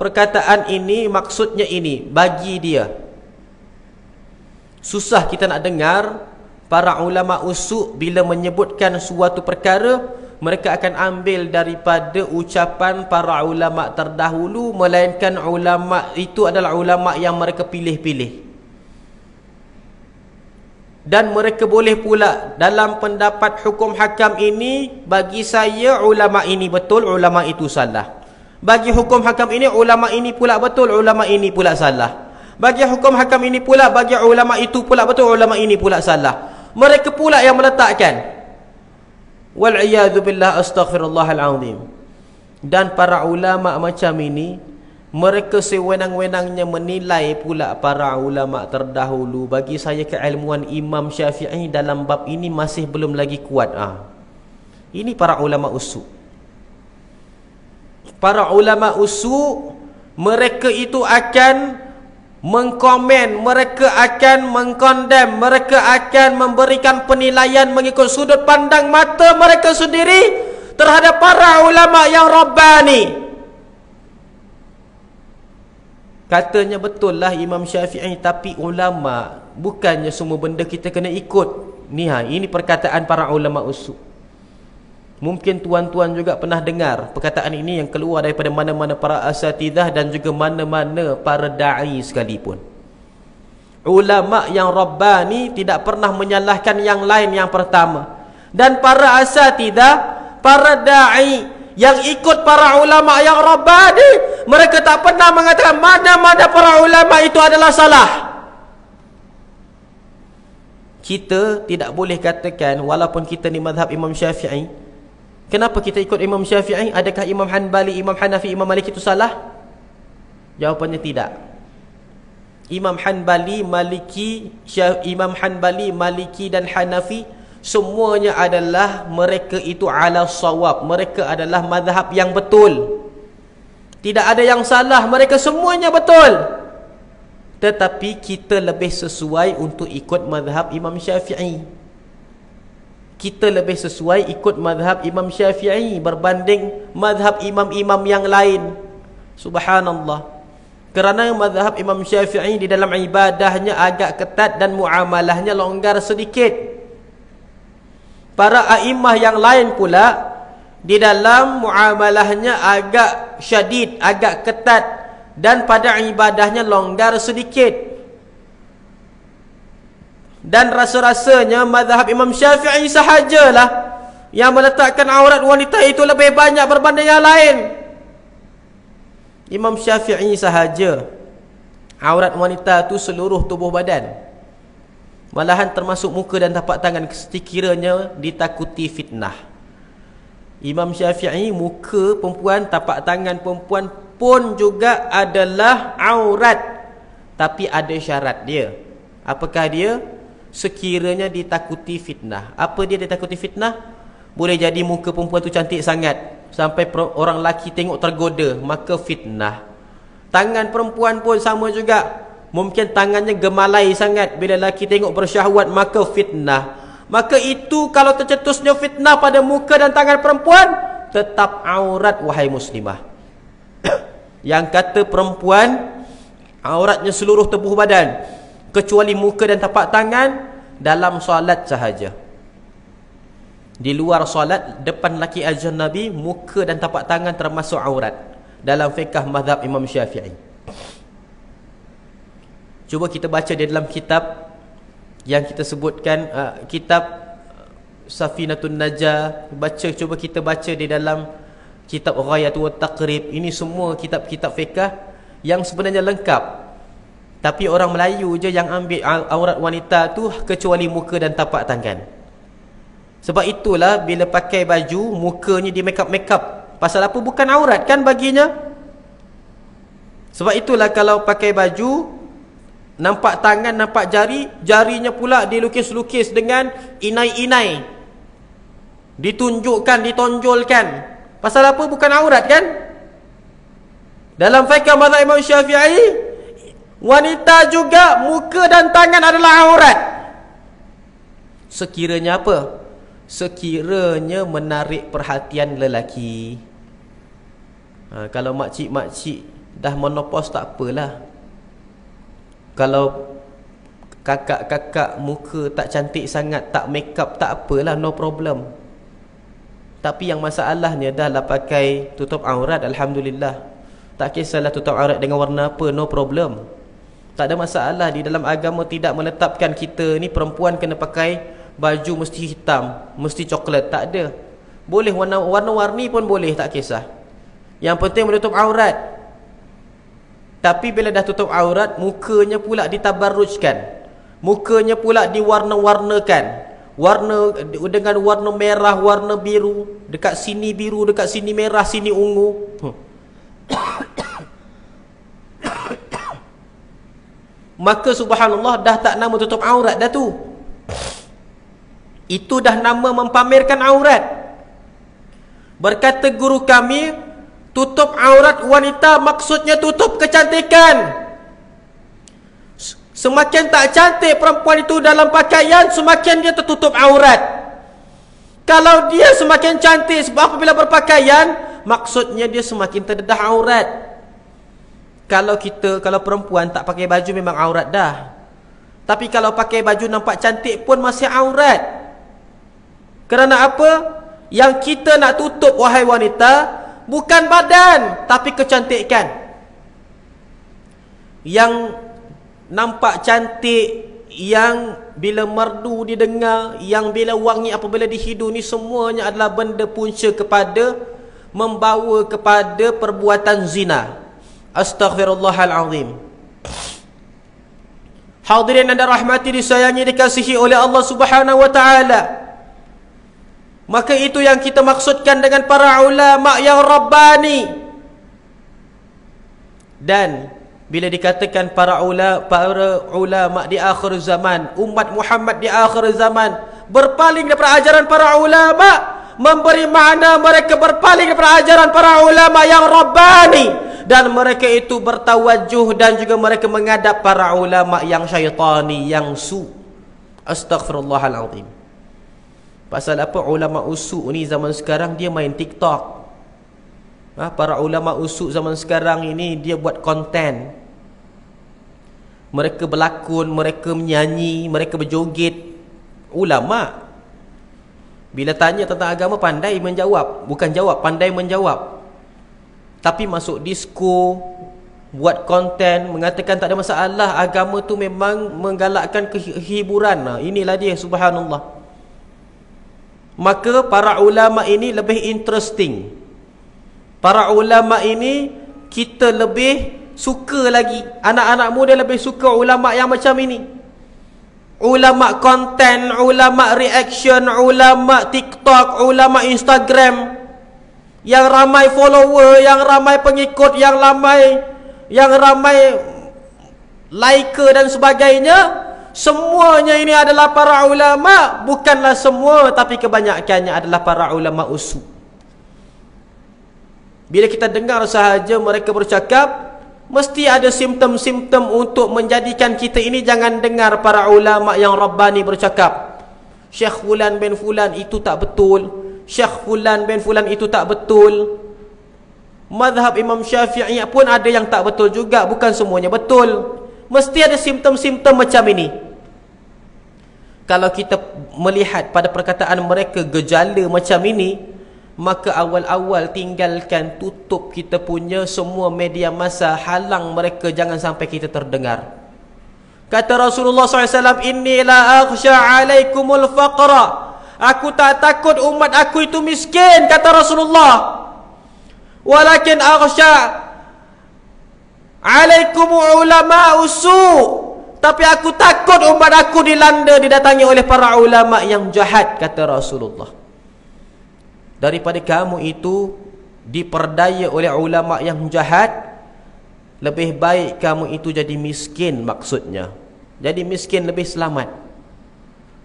perkataan ini maksudnya ini, bagi dia. Susah kita nak dengar para ulama usul bila menyebutkan suatu perkara, mereka akan ambil daripada ucapan para ulama terdahulu, melainkan ulama itu adalah ulama yang mereka pilih-pilih. Dan mereka boleh pula dalam pendapat hukum hakam ini, bagi saya ulama ini betul, ulama itu salah. Bagi hukum hakam ini, ulama ini pula betul, ulama ini pula salah. Bagi hukum hakam ini pula, bagi ulama itu pula betul, ulama ini pula salah. Mereka pula yang meletakkan. Wal'iyadhu billah, astaghfirullahalazim. Dan para ulama macam ini, mereka sewenang-wenangnya menilai pula para ulama terdahulu. Bagi saya keilmuan Imam Syafi'i dalam bab ini masih belum lagi kuat. Ini para ulama usul. Para ulama usul, mereka itu akan mengkomen, mereka akan mengkondem, mereka akan memberikan penilaian mengikut sudut pandang mata mereka sendiri terhadap para ulama yang rabbani. Katanya betul lah Imam Syafi'i, tapi ulama bukannya semua benda kita kena ikut. Ini perkataan para ulama usul. Mungkin tuan-tuan juga pernah dengar perkataan ini yang keluar daripada mana-mana para asatidah dan juga mana-mana para da'i sekalipun. Ulama yang rabbani tidak pernah menyalahkan yang lain, yang pertama. Dan para asatidah, para da'i yang ikut para ulama yang rabbani, mereka tak pernah mengatakan mana-mana para ulama itu adalah salah. Kita tidak boleh katakan, walaupun kita ni mazhab Imam Syafi'i, kenapa kita ikut Imam Syafi'i? Adakah Imam Hanbali, Imam Hanafi, Imam Maliki itu salah? Jawapannya tidak. Imam Hanbali, Maliki dan Hanafi, semuanya adalah mereka itu ala sawab. Mereka adalah mazhab yang betul. Tidak ada yang salah, mereka semuanya betul. Tetapi kita lebih sesuai untuk ikut mazhab Imam Syafi'i. Kita lebih sesuai ikut mazhab Imam Syafi'i berbanding mazhab imam-imam yang lain. Subhanallah. Kerana mazhab Imam Syafi'i di dalam ibadahnya agak ketat dan muamalahnya longgar sedikit. Para a'immah yang lain pula di dalam muamalahnya agak syadid, agak ketat, dan pada ibadahnya longgar sedikit. Dan rasa-rasanya mazhab Imam Syafi'i sahajalah yang meletakkan aurat wanita itu lebih banyak berbanding yang lain. Imam Syafi'i sahaja aurat wanita itu seluruh tubuh badan, malahan termasuk muka dan tapak tangan, sekiranya ditakuti fitnah. Imam Syafi'i, muka perempuan, tapak tangan perempuan pun juga adalah aurat, tapi ada syarat dia. Apakah dia? sekiranya ditakuti fitnah. Apa dia ditakuti fitnah? Boleh jadi muka perempuan tu cantik sangat sampai orang lelaki tengok tergoda, maka fitnah. Tangan perempuan pun sama juga. Mungkin tangannya gemalai sangat, bila lelaki tengok bersyahwat, maka fitnah. Maka itu kalau tercetusnya fitnah pada muka dan tangan perempuan, tetap aurat wahai muslimah. Yang kata perempuan auratnya seluruh tubuh badan kecuali muka dan tapak tangan, dalam solat sahaja. Di luar solat, depan laki azan Nabi, muka dan tapak tangan termasuk aurat dalam fiqh mazhab Imam Syafi'i. Cuba kita baca di dalam kitab yang kita sebutkan, kitab Safinatun Najah. Cuba kita baca di dalam kitab Ghayatul Taqrib. Ini semua kitab-kitab fiqh yang sebenarnya lengkap. Tapi orang Melayu je yang ambil aurat wanita tu kecuali muka dan tapak tangan. Sebab itulah bila pakai baju, mukanya di make up. Pasal apa? Bukan aurat kan baginya. Sebab itulah kalau pakai baju, nampak tangan, nampak jari, jarinya pula dilukis-lukis dengan inai-inai, ditunjukkan, ditonjolkan. Pasal apa? Bukan aurat kan? Dalam fiqh mazhab Imam Syafi'i, wanita juga muka dan tangan adalah aurat. Sekiranya apa? Sekiranya menarik perhatian lelaki. Kalau makcik-makcik dah menopause tak apalah. Kalau kakak-kakak muka tak cantik sangat, tak make up, tak apalah, no problem. Tapi yang masalahnya dah lah pakai tutup aurat, alhamdulillah. Tak kisahlah tutup aurat dengan warna apa, no problem. Tak ada masalah. Di dalam agama tidak menetapkan kita ni perempuan kena pakai baju mesti hitam, mesti coklat, tak ada. Boleh warna-warni pun boleh, tak kisah. Yang penting menutup aurat. Tapi bila dah tutup aurat, mukanya pula ditabarrujkan, mukanya pula diwarna-warnakan, warna dengan warna merah, warna biru, dekat sini biru, dekat sini merah, sini ungu. Maka subhanallah, dah tak nama tutup aurat dah tu. Itu dah nama mempamerkan aurat. Berkata guru kami, tutup aurat wanita maksudnya tutup kecantikan. Semakin tak cantik perempuan itu dalam pakaian, semakin dia tertutup aurat. Kalau dia semakin cantik sebab apabila berpakaian, maksudnya dia semakin terdedah aurat. Kalau perempuan tak pakai baju memang aurat dah. Tapi kalau pakai baju nampak cantik pun masih aurat. Kerana apa? Yang kita nak tutup wahai wanita bukan badan, tapi kecantikan. Yang nampak cantik, yang bila merdu didengar, yang bila wangi apabila dihidu, ni semuanya adalah benda punca kepada membawa kepada perbuatan zina. Astaghfirullahalazim. Hadirin anda rahmati, disayangi, dikasihi oleh Allah Subhanahu wa taala. Maka itu yang kita maksudkan dengan para ulama yang rabbani. Dan bila dikatakan para ulama di akhir zaman, umat Muhammad di akhir zaman berpaling daripada ajaran para ulama, memberi makna mereka berpaling daripada ajaran para ulama yang rabbani, dan mereka itu bertawajuh dan juga mereka menghadap para ulama yang syaitani, yang su. Astaghfirullahalazim. Pasal apa? Ulama usuk ni zaman sekarang dia main TikTok. Para ulama usuk zaman sekarang ini dia buat konten. Mereka berlakon, mereka menyanyi, mereka berjoget. Ulama bila tanya tentang agama pandai menjawab. Bukan jawab, pandai menjawab. Tapi masuk disko, buat konten, mengatakan tak ada masalah, agama tu memang menggalakkan kehiburan. Inilah dia, subhanallah. Maka para ulama ini lebih interesting. Para ulama ini kita lebih suka lagi. Anak-anak muda lebih suka ulama yang macam ini. Ulama konten, ulama reaction, ulama TikTok, ulama Instagram, yang ramai follower, yang ramai pengikut, yang ramai like dan sebagainya. semuanya ini adalah para ulama. Bukanlah semua, tapi kebanyakannya adalah para ulama usul. Bila kita dengar sahaja mereka bercakap, mesti ada simptom-simptom untuk menjadikan kita ini jangan dengar para ulama yang Rabbani bercakap. Syekh Fulan bin Fulan itu tak betul, Syekh Fulan bin Fulan itu tak betul. Mazhab Imam Syafi'i pun ada yang tak betul juga, bukan semuanya betul. Mesti ada simptom-simptom macam ini. Kalau kita melihat pada perkataan mereka gejala macam ini, maka awal-awal tinggalkan, tutup kita punya semua media massa, halang mereka jangan sampai kita terdengar. Kata Rasulullah SAW, inni la akhsha alaikumul faqra. Aku tak takut umat aku itu miskin, kata Rasulullah. Walakin akhsha alaikum ulama usu'. Tapi aku takut umat aku dilanda, didatangi oleh para ulama yang jahat, kata Rasulullah. Daripada kamu itu diperdaya oleh ulama yang jahat, lebih baik kamu itu jadi miskin, maksudnya. Jadi miskin lebih selamat,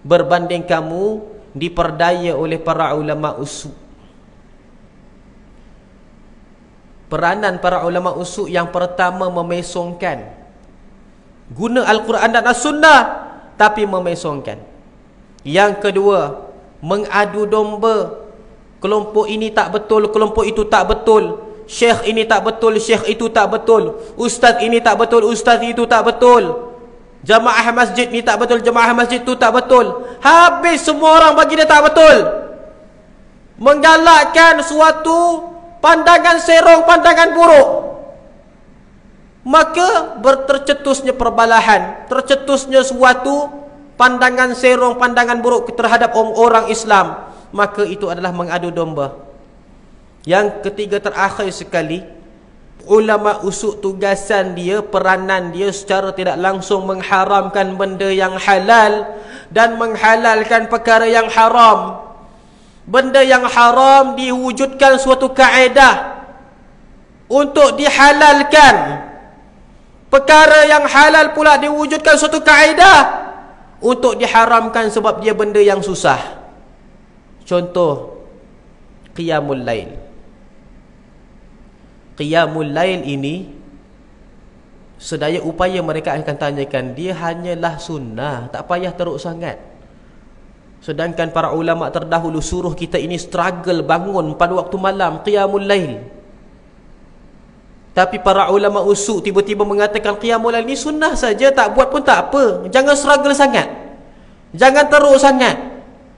berbanding kamu diperdaya oleh para ulama usu'. Peranan para ulama usul yang pertama memesongkan, guna Al-Quran dan As-Sunnah tapi memesongkan. Yang kedua, mengadu domba. Kelompok ini tak betul, kelompok itu tak betul. Syekh ini tak betul, syekh itu tak betul. Ustaz ini tak betul, ustaz itu tak betul. Jamaah masjid ni tak betul, jamaah masjid itu tak betul. Habis semua orang bagi dia tak betul. Menggalakkan suatu pandangan serong, pandangan buruk, maka tercetusnya perbalahan, tercetusnya suatu pandangan serong, pandangan buruk terhadap orang Islam. Maka itu adalah mengadu domba. Yang ketiga terakhir sekali, ulama usul tugasan dia, peranan dia secara tidak langsung mengharamkan benda yang halal dan menghalalkan perkara yang haram. Benda yang haram diwujudkan suatu kaedah untuk dihalalkan. Perkara yang halal pula diwujudkan suatu kaedah untuk diharamkan sebab dia benda yang susah. Contoh, Qiyamul Lail. Qiyamul Lail ini, sedaya upaya mereka akan tanyakan, dia hanyalah sunnah, tak payah teruk sangat. Sedangkan para ulama terdahulu suruh kita ini struggle bangun pada waktu malam, Qiyamul Lail. Tapi para ulama usul tiba-tiba mengatakan Qiyamul Lail ni sunnah saja, tak buat pun tak apa. Jangan struggle sangat, jangan teruk sangat,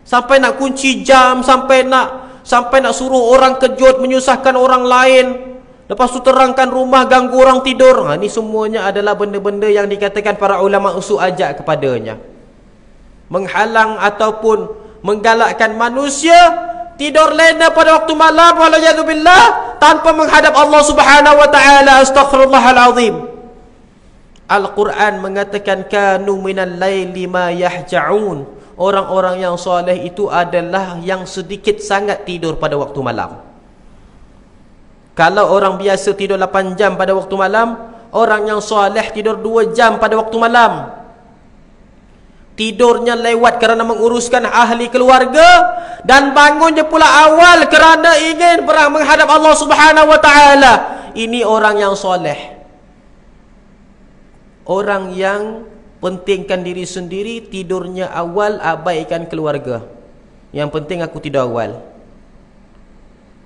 sampai nak kunci jam, sampai nak suruh orang kejut, menyusahkan orang lain. Lepas tu terangkan rumah, ganggu orang tidur. Ini semuanya adalah benda-benda yang dikatakan para ulama usul ajak kepadanya, menghalang ataupun menggalakkan manusia tidur lena pada waktu malam, waliyadzubillah, tanpa menghadap Allah Subhanahu wa taala. Astaghfirullahalazim. Al-Quran mengatakan kanu minal laili ma yahja'un. Orang-orang yang soleh itu adalah yang sedikit sangat tidur pada waktu malam. Kalau orang biasa tidur 8 jam pada waktu malam, orang yang soleh tidur 2 jam pada waktu malam. Tidurnya lewat kerana menguruskan ahli keluarga, dan bangunnya pula awal kerana ingin menghadap Allah Subhanahu wa taala. Ini orang yang soleh. Orang yang pentingkan diri sendiri, tidurnya awal, abaikan keluarga. Yang penting aku tidur awal.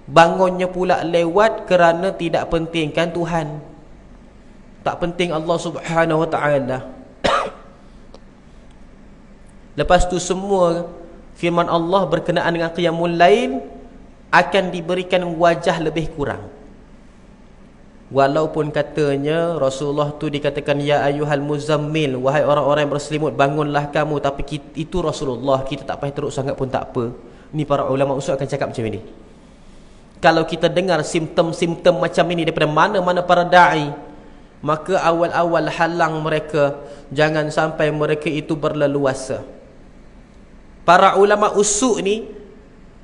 Bangunnya pula lewat kerana tidak pentingkan Tuhan, tak penting Allah Subhanahu wa taala. Lepas tu semua firman Allah berkenaan dengan Qiyamul Lail akan diberikan wajah lebih kurang. Walaupun katanya Rasulullah tu dikatakan ya ayyuhal muzammil, wahai orang-orang yang berselimut, bangunlah kamu. Tapi itu Rasulullah, kita tak payah teruk sangat pun tak apa. Ni para ulama usul akan cakap macam ini. Kalau kita dengar simptom-simptom macam ini daripada mana-mana para da'i, maka awal-awal halang mereka, jangan sampai mereka itu berleluasa. Para ulama usul ni,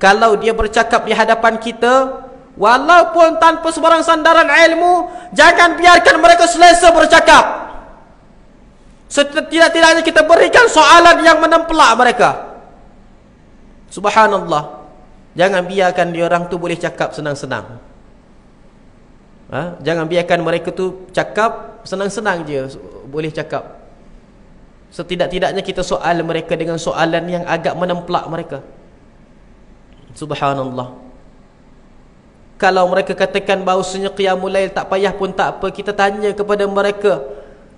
kalau dia bercakap di hadapan kita, walaupun tanpa sebarang sandaran ilmu, jangan biarkan mereka selesa bercakap. Setidak-tidaknya kita berikan soalan yang menempelak mereka. Subhanallah. Jangan biarkan dia orang tu boleh cakap senang-senang. Jangan biarkan mereka tu cakap senang-senang je boleh cakap. Setidak-tidaknya kita soal mereka dengan soalan yang agak menempelak mereka. Subhanallah. Kalau mereka katakan bahawasanya qiyamul lail tak payah pun tak apa, kita tanya kepada mereka,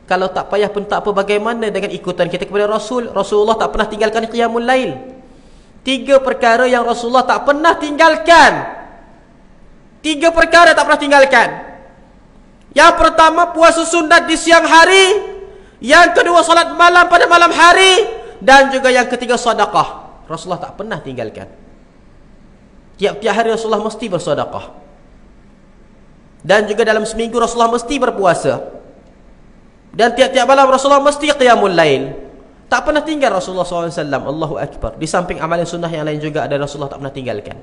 kalau tak payah pun tak apa, bagaimana dengan ikutan kita kepada Rasul? Rasulullah tak pernah tinggalkan qiyamul lail. 3 perkara yang Rasulullah tak pernah tinggalkan. 3 perkara tak pernah tinggalkan. Yang pertama, puasa sunat di siang hari. Yang kedua, salat malam pada malam hari. Dan juga yang ketiga, sedekah. Rasulullah tak pernah tinggalkan. Tiap-tiap hari Rasulullah mesti bersedekah. Dan juga dalam seminggu Rasulullah mesti berpuasa. Dan tiap-tiap malam Rasulullah mesti qiyamul lail. Tak pernah tinggal Rasulullah SAW. Allahu Akbar. Di samping amalan sunnah yang lain juga ada Rasulullah tak pernah tinggalkan.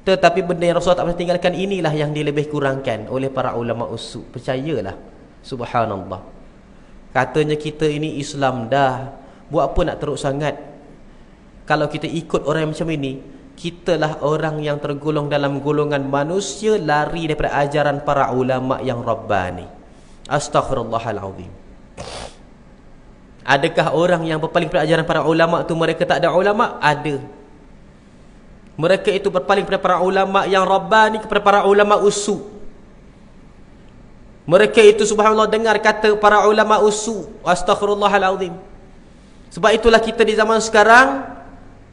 Tetapi benda yang Rasulullah tak pernah tinggalkan inilah yang dilebih kurangkan oleh para ulama usul. Percayalah. Subhanallah. Katanya kita ini Islam dah. Buat apa nak teruk sangat? Kalau kita ikut orang yang macam ini, kitalah orang yang tergolong dalam golongan manusia lari daripada ajaran para ulama yang Rabbani. Astaghfirullahalazim. Adakah orang yang berpaling pada ajaran para ulama tu mereka tak ada ulama? Ada. Mereka itu berpaling pada para ulama yang Rabbani kepada para ulama usul. Mereka itu subhanallah dengar kata para ulama usul. Astaghfirullahalazim. Sebab itulah kita di zaman sekarang,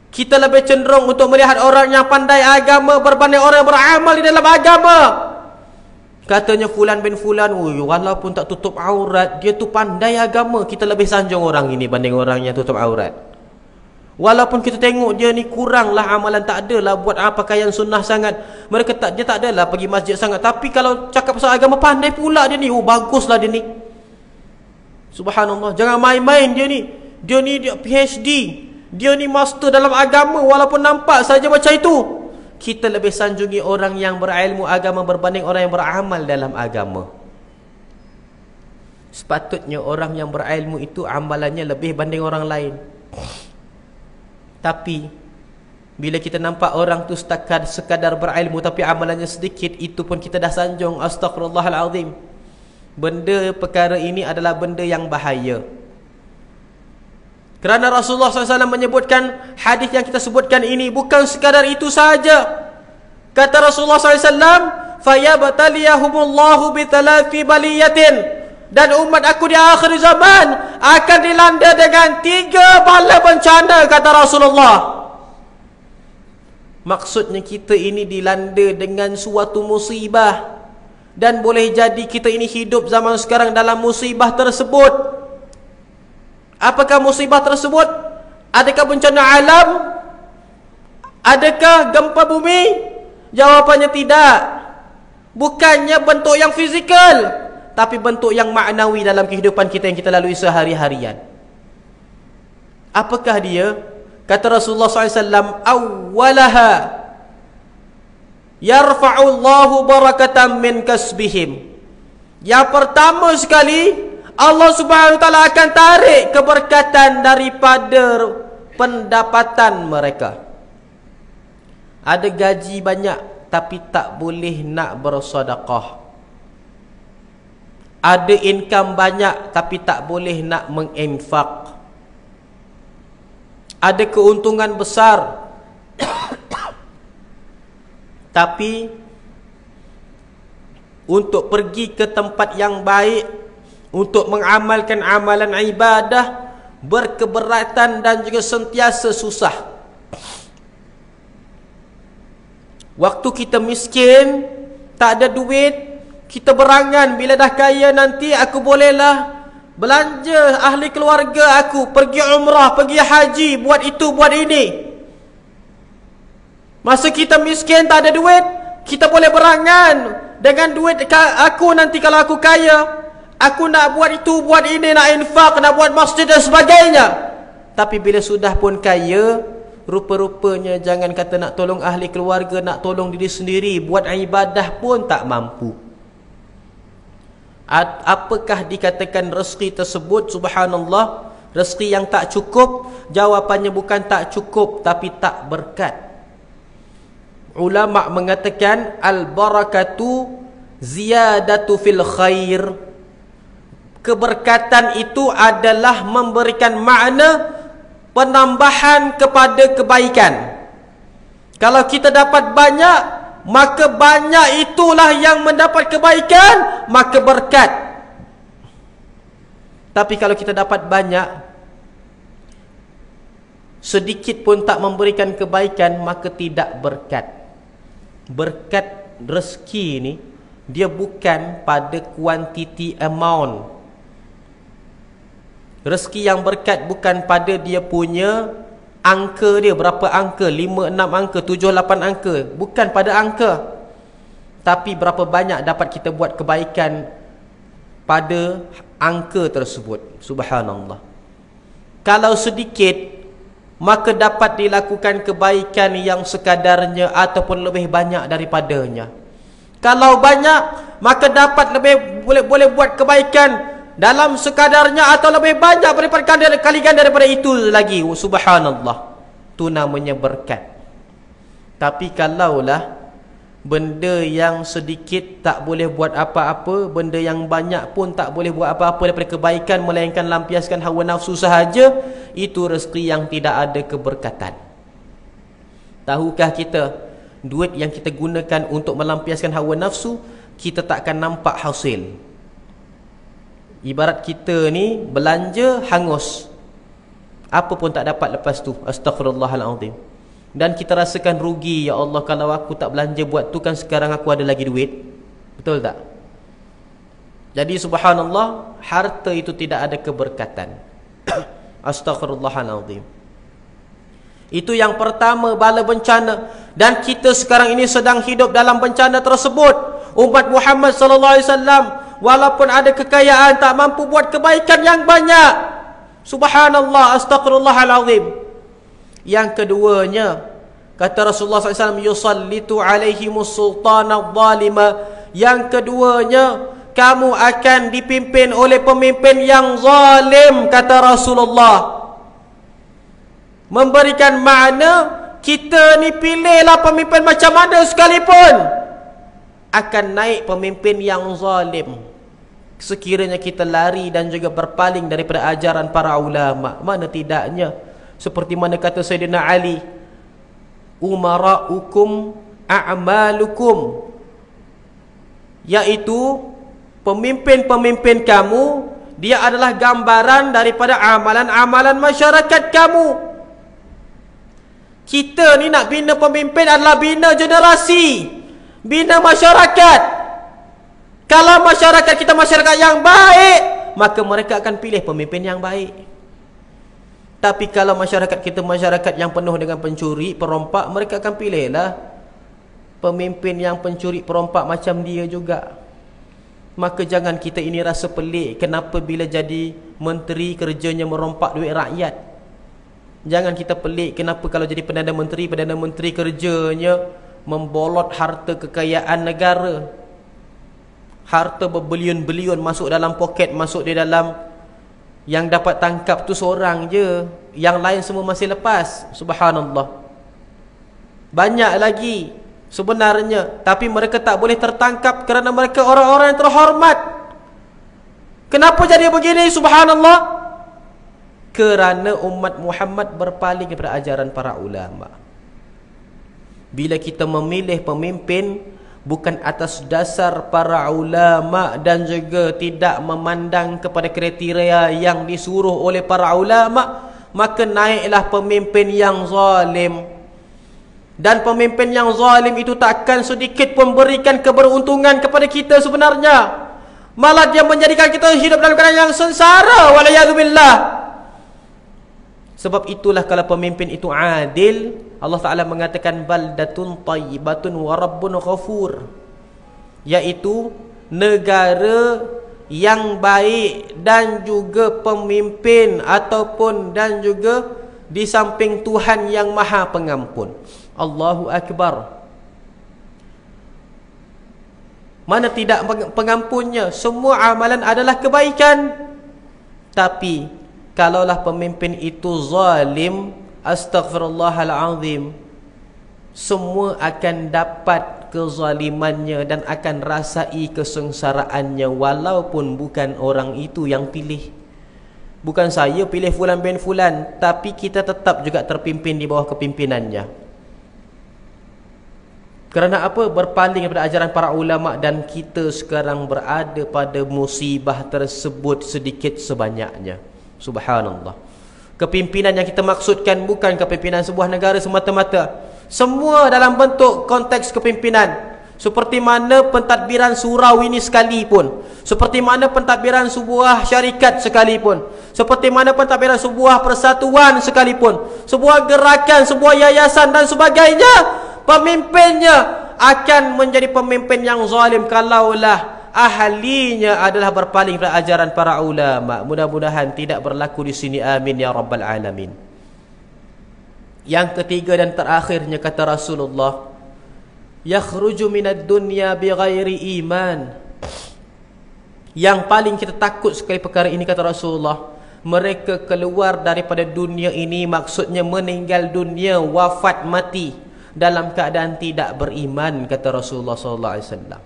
kita lebih cenderung untuk melihat orang yang pandai agama berbanding orang yang beramal di dalam agama. Katanya fulan bin fulan, walaupun tak tutup aurat, dia tu pandai agama. Kita lebih sanjung orang ini banding orang yang tutup aurat. Walaupun kita tengok dia ni kuranglah amalan, tak adalah buat pakaian sunnah sangat. Dia tak adalah pergi masjid sangat. Tapi kalau cakap pasal agama, pandai pula dia ni. Baguslah dia ni. Subhanallah. Jangan main-main dia ni. Dia PhD. Dia ni master dalam agama. Walaupun nampak saja macam itu. Kita lebih sanjungi orang yang berilmu agama berbanding orang yang beramal dalam agama. Sepatutnya orang yang berilmu itu amalannya lebih banding orang lain. Tapi bila kita nampak orang tu sekadar berilmu tapi amalannya sedikit, itu pun kita dah sanjung. Astaghfirullahalazim. Benda perkara ini adalah benda yang bahaya. Kerana Rasulullah SAW menyebutkan, hadis yang kita sebutkan ini bukan sekadar itu saja. Kata Rasulullah SAW, fayabtaliyahumullahu bitalafi baliyatin, dan umat aku di akhir zaman akan dilanda dengan 3 bala bencana, kata Rasulullah. Maksudnya kita ini dilanda dengan suatu musibah, dan boleh jadi kita ini hidup zaman sekarang dalam musibah tersebut. Apakah musibah tersebut? Adakah bencana alam? Adakah gempa bumi? Jawapannya tidak. Bukannya bentuk yang fizikal, tapi bentuk yang maknawi dalam kehidupan kita yang kita lalui sehari-harian. Apakah dia? Kata Rasulullah SAW, awwalaha yarfa'ullahu barakatan min kasbihim. Yang pertama sekali, Allah Subhanahu wa taala akan tarik keberkatan daripada pendapatan mereka. Ada gaji banyak tapi tak boleh nak bersedekah. Ada income banyak tapi tak boleh nak menginfak. Ada keuntungan besar tapi untuk pergi ke tempat yang baik, untuk mengamalkan amalan ibadah, berkeberatan dan juga sentiasa susah. Waktu kita miskin, tak ada duit, kita berangan bila dah kaya nanti aku bolehlah belanja ahli keluarga aku, pergi umrah, pergi haji, buat itu, buat ini. Masa kita miskin tak ada duit, kita boleh berangan dengan duit aku nanti kalau aku kaya, aku nak buat itu, buat ini, nak infak, nak buat masjid dan sebagainya. Tapi bila sudah pun kaya, rupa-rupanya jangan kata nak tolong ahli keluarga, nak tolong diri sendiri, buat ibadah pun tak mampu. Apakah dikatakan rezeki tersebut? Subhanallah, rezeki yang tak cukup? Jawapannya bukan tak cukup, tapi tak berkat. Ulama mengatakan al-barakatu ziyadatu fil khair. Keberkatan itu adalah memberikan makna penambahan kepada kebaikan. Kalau kita dapat banyak, maka banyak itulah yang mendapat kebaikan, maka berkat. Tapi kalau kita dapat banyak, sedikit pun tak memberikan kebaikan, maka tidak berkat. Berkat rezeki ni, dia bukan pada quantity amount. Rezeki yang berkat bukan pada dia punya angka dia, berapa angka, 5, 6 angka, 7, 8 angka. Bukan pada angka, tapi berapa banyak dapat kita buat kebaikan pada angka tersebut. Subhanallah. Kalau sedikit, maka dapat dilakukan kebaikan yang sekadarnya ataupun lebih banyak daripadanya. Kalau banyak, maka dapat boleh buat kebaikan dalam sekadarnya atau lebih banyak kali daripada itu lagi. Subhanallah. Itu namanya berkat. Tapi kalaulah benda yang sedikit tak boleh buat apa-apa, benda yang banyak pun tak boleh buat apa-apa daripada kebaikan, melainkan lampiaskan hawa nafsu sahaja, itu rezeki yang tidak ada keberkatan. Tahukah kita, duit yang kita gunakan untuk melampiaskan hawa nafsu, kita takkan nampak hasil. Ibarat kita ni belanja hangus, apa pun tak dapat lepas tu. Astaghfirullahalazim. Dan kita rasakan rugi. Ya Allah, kalau aku tak belanja buat tu, kan sekarang aku ada lagi duit. Betul tak? Jadi subhanallah, harta itu tidak ada keberkatan. Astaghfirullahalazim. Itu yang pertama, bala bencana. Dan kita sekarang ini sedang hidup dalam bencana tersebut. Umat Muhammad sallallahu alaihi wasallam, walaupun ada kekayaan, tak mampu buat kebaikan yang banyak. Subhanallah, astaghfirullahalazim. Yang keduanya, kata Rasulullah SAW, yusallitu alaihimus sultana zalima. Yang keduanya, kamu akan dipimpin oleh pemimpin yang zalim, kata Rasulullah. Memberikan makna, kita ni pilihlah pemimpin macam mana sekalipun, akan naik pemimpin yang zalim sekiranya kita lari dan juga berpaling daripada ajaran para ulama. Mana tidaknya, seperti mana kata Sayyidina Ali, umara'ukum a'malukum, iaitu pemimpin-pemimpin kamu, dia adalah gambaran daripada amalan-amalan masyarakat kamu. Kita ni nak bina pemimpin adalah bina generasi, bina masyarakat. Kalau masyarakat kita masyarakat yang baik, maka mereka akan pilih pemimpin yang baik. Tapi kalau masyarakat kita masyarakat yang penuh dengan pencuri, perompak, mereka akan pilihlah pemimpin yang pencuri, perompak macam dia juga. Maka jangan kita ini rasa pelik, kenapa bila jadi menteri kerjanya merompak duit rakyat. Jangan kita pelik, kenapa kalau jadi Perdana Menteri kerjanya membolot harta kekayaan negara. Harta berbilion-bilion masuk dalam poket, masuk di dalam, yang dapat tangkap tu seorang je, yang lain semua masih lepas. Subhanallah. Banyak lagi sebenarnya, tapi mereka tak boleh tertangkap kerana mereka orang-orang yang terhormat. Kenapa jadi begini? Subhanallah. Kerana umat Muhammad berpaling daripada ajaran para ulama. Bila kita memilih pemimpin bukan atas dasar para ulama dan juga tidak memandang kepada kriteria yang disuruh oleh para ulama, maka naiklah pemimpin yang zalim. Dan pemimpin yang zalim itu takkan sedikit pun berikan keberuntungan kepada kita sebenarnya. Malah dia menjadikan kita hidup dalam keadaan yang sengsara, walayyazubillah. Sebab itulah kalau pemimpin itu adil, Allah Ta'ala mengatakan baldatun tayyibatun wa rabbun ghafur, iaitu negara yang baik dan juga pemimpin ataupun dan juga di samping Tuhan yang Maha Pengampun. Allahu Akbar. Mana tidak pengampunnya. Semua amalan adalah kebaikan. Tapi kalaulah pemimpin itu zalim, astaghfirullahalazim, semua akan dapat kezalimannya dan akan rasai kesengsaraannya, walaupun bukan orang itu yang pilih. Bukan saya pilih fulan bin fulan, tapi kita tetap juga terpimpin di bawah kepimpinannya. Kerana apa? Berpaling daripada ajaran para ulama, dan kita sekarang berada pada musibah tersebut sedikit sebanyaknya. Subhanallah. Kepimpinan yang kita maksudkan bukan kepimpinan sebuah negara semata-mata. Semua dalam bentuk konteks kepimpinan. Seperti mana pentadbiran surau ini sekalipun, seperti mana pentadbiran sebuah syarikat sekalipun, seperti mana pentadbiran sebuah persatuan sekalipun, sebuah gerakan, sebuah yayasan dan sebagainya, pemimpinnya akan menjadi pemimpin yang zalim kalaulah ahlinya adalah berpaling pada ajaran para ulama. Mudah-mudahan tidak berlaku di sini, amin ya rabbal alamin. Yang ketiga dan terakhirnya, kata Rasulullah, yakhruju minad dunya bighairi iman. Yang paling kita takut sekali perkara ini, kata Rasulullah, mereka keluar daripada dunia ini, maksudnya meninggal dunia, wafat mati dalam keadaan tidak beriman, kata Rasulullah sallallahu alaihi wasallam.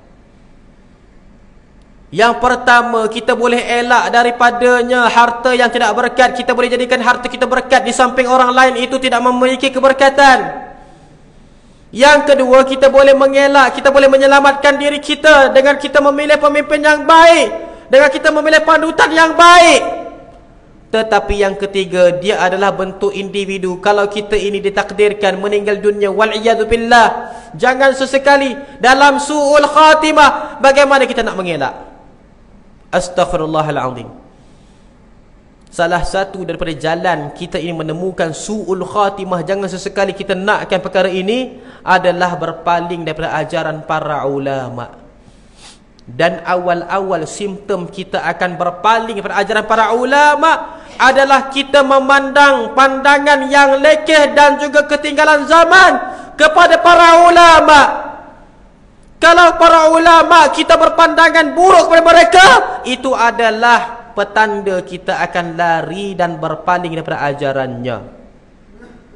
Yang pertama, kita boleh elak daripadanya harta yang tidak berkat. Kita boleh jadikan harta kita berkat di samping orang lain itu tidak memiliki keberkatan. Yang kedua, kita boleh mengelak, kita boleh menyelamatkan diri kita dengan kita memilih pemimpin yang baik, dengan kita memilih panutan yang baik. Tetapi yang ketiga, dia adalah bentuk individu. Kalau kita ini ditakdirkan meninggal dunia, wal'iyadzubillah, jangan sesekali dalam su'ul khatimah, bagaimana kita nak mengelak? Astaghfirullahalazim. Salah satu daripada jalan kita ini menemukan su'ul khatimah, jangan sesekali kita nakkan perkara ini, adalah berpaling daripada ajaran para ulama. Dan awal-awal simptom kita akan berpaling daripada ajaran para ulama adalah kita memandang pandangan yang lekeh dan juga ketinggalan zaman kepada para ulama. Kalau para ulama kita berpandangan buruk kepada mereka, itu adalah petanda kita akan lari dan berpaling daripada ajarannya.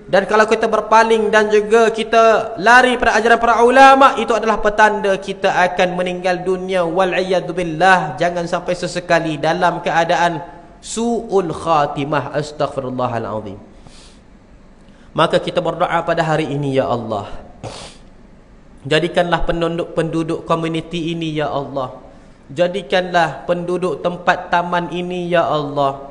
Dan kalau kita berpaling dan juga kita lari pada ajaran para ulama, itu adalah petanda kita akan meninggal dunia, wal'iyadzubillah. Jangan sampai sesekali dalam keadaan su'ul khatimah. Astaghfirullahalazim. Maka kita berdoa pada hari ini, ya Allah, jadikanlah penduduk komuniti ini, ya Allah, jadikanlah penduduk tempat taman ini, ya Allah,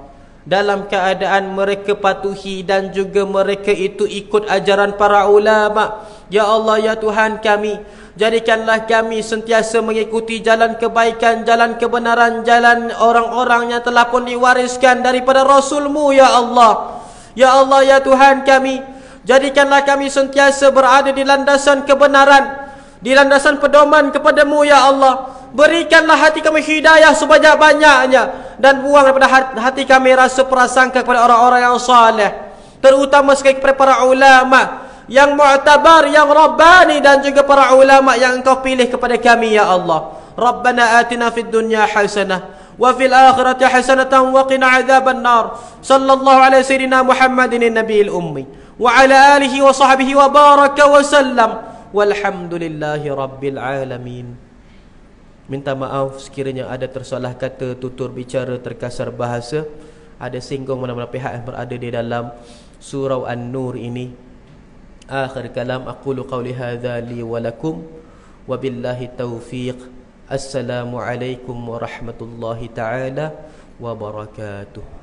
dalam keadaan mereka patuhi dan juga mereka itu ikut ajaran para ulama. Ya Allah, ya Tuhan kami, jadikanlah kami sentiasa mengikuti jalan kebaikan, jalan kebenaran, jalan orang-orang yang telah pun diwariskan daripada Rasul-Mu, ya Allah. Ya Allah, ya Tuhan kami, jadikanlah kami sentiasa berada di landasan kebenaran, di landasan pedoman kepadamu, ya Allah. Berikanlah hati kami hidayah sebanyak-banyaknya, dan buang daripada hati kami rasa prasangka kepada orang-orang yang saleh, terutama sekali kepada para ulama yang mu'tabar, yang rabbani, dan juga para ulama yang Engkau pilih kepada kami, ya Allah. Rabbana atina fid dunya hasanah wa fil akhirati hasanatan wa qina adzaban nar. Sallallahu alaihi sayyidina Muhammadin nabiyil ummi wa ala alihi wa sahbihi wa baraka wa sallam. Walhamdulillahi rabbil alamin. Minta maaf sekiranya ada tersalah kata, tutur bicara, terkasar bahasa, ada singgung mana-mana pihak yang berada di dalam surau An-Nur ini. Akhir kalam, aqulu qawli hadza li wa lakum, wabillahi taufiq. Assalamualaikum warahmatullahi taala wabarakatuh.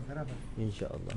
Sarapan. InsyaAllah.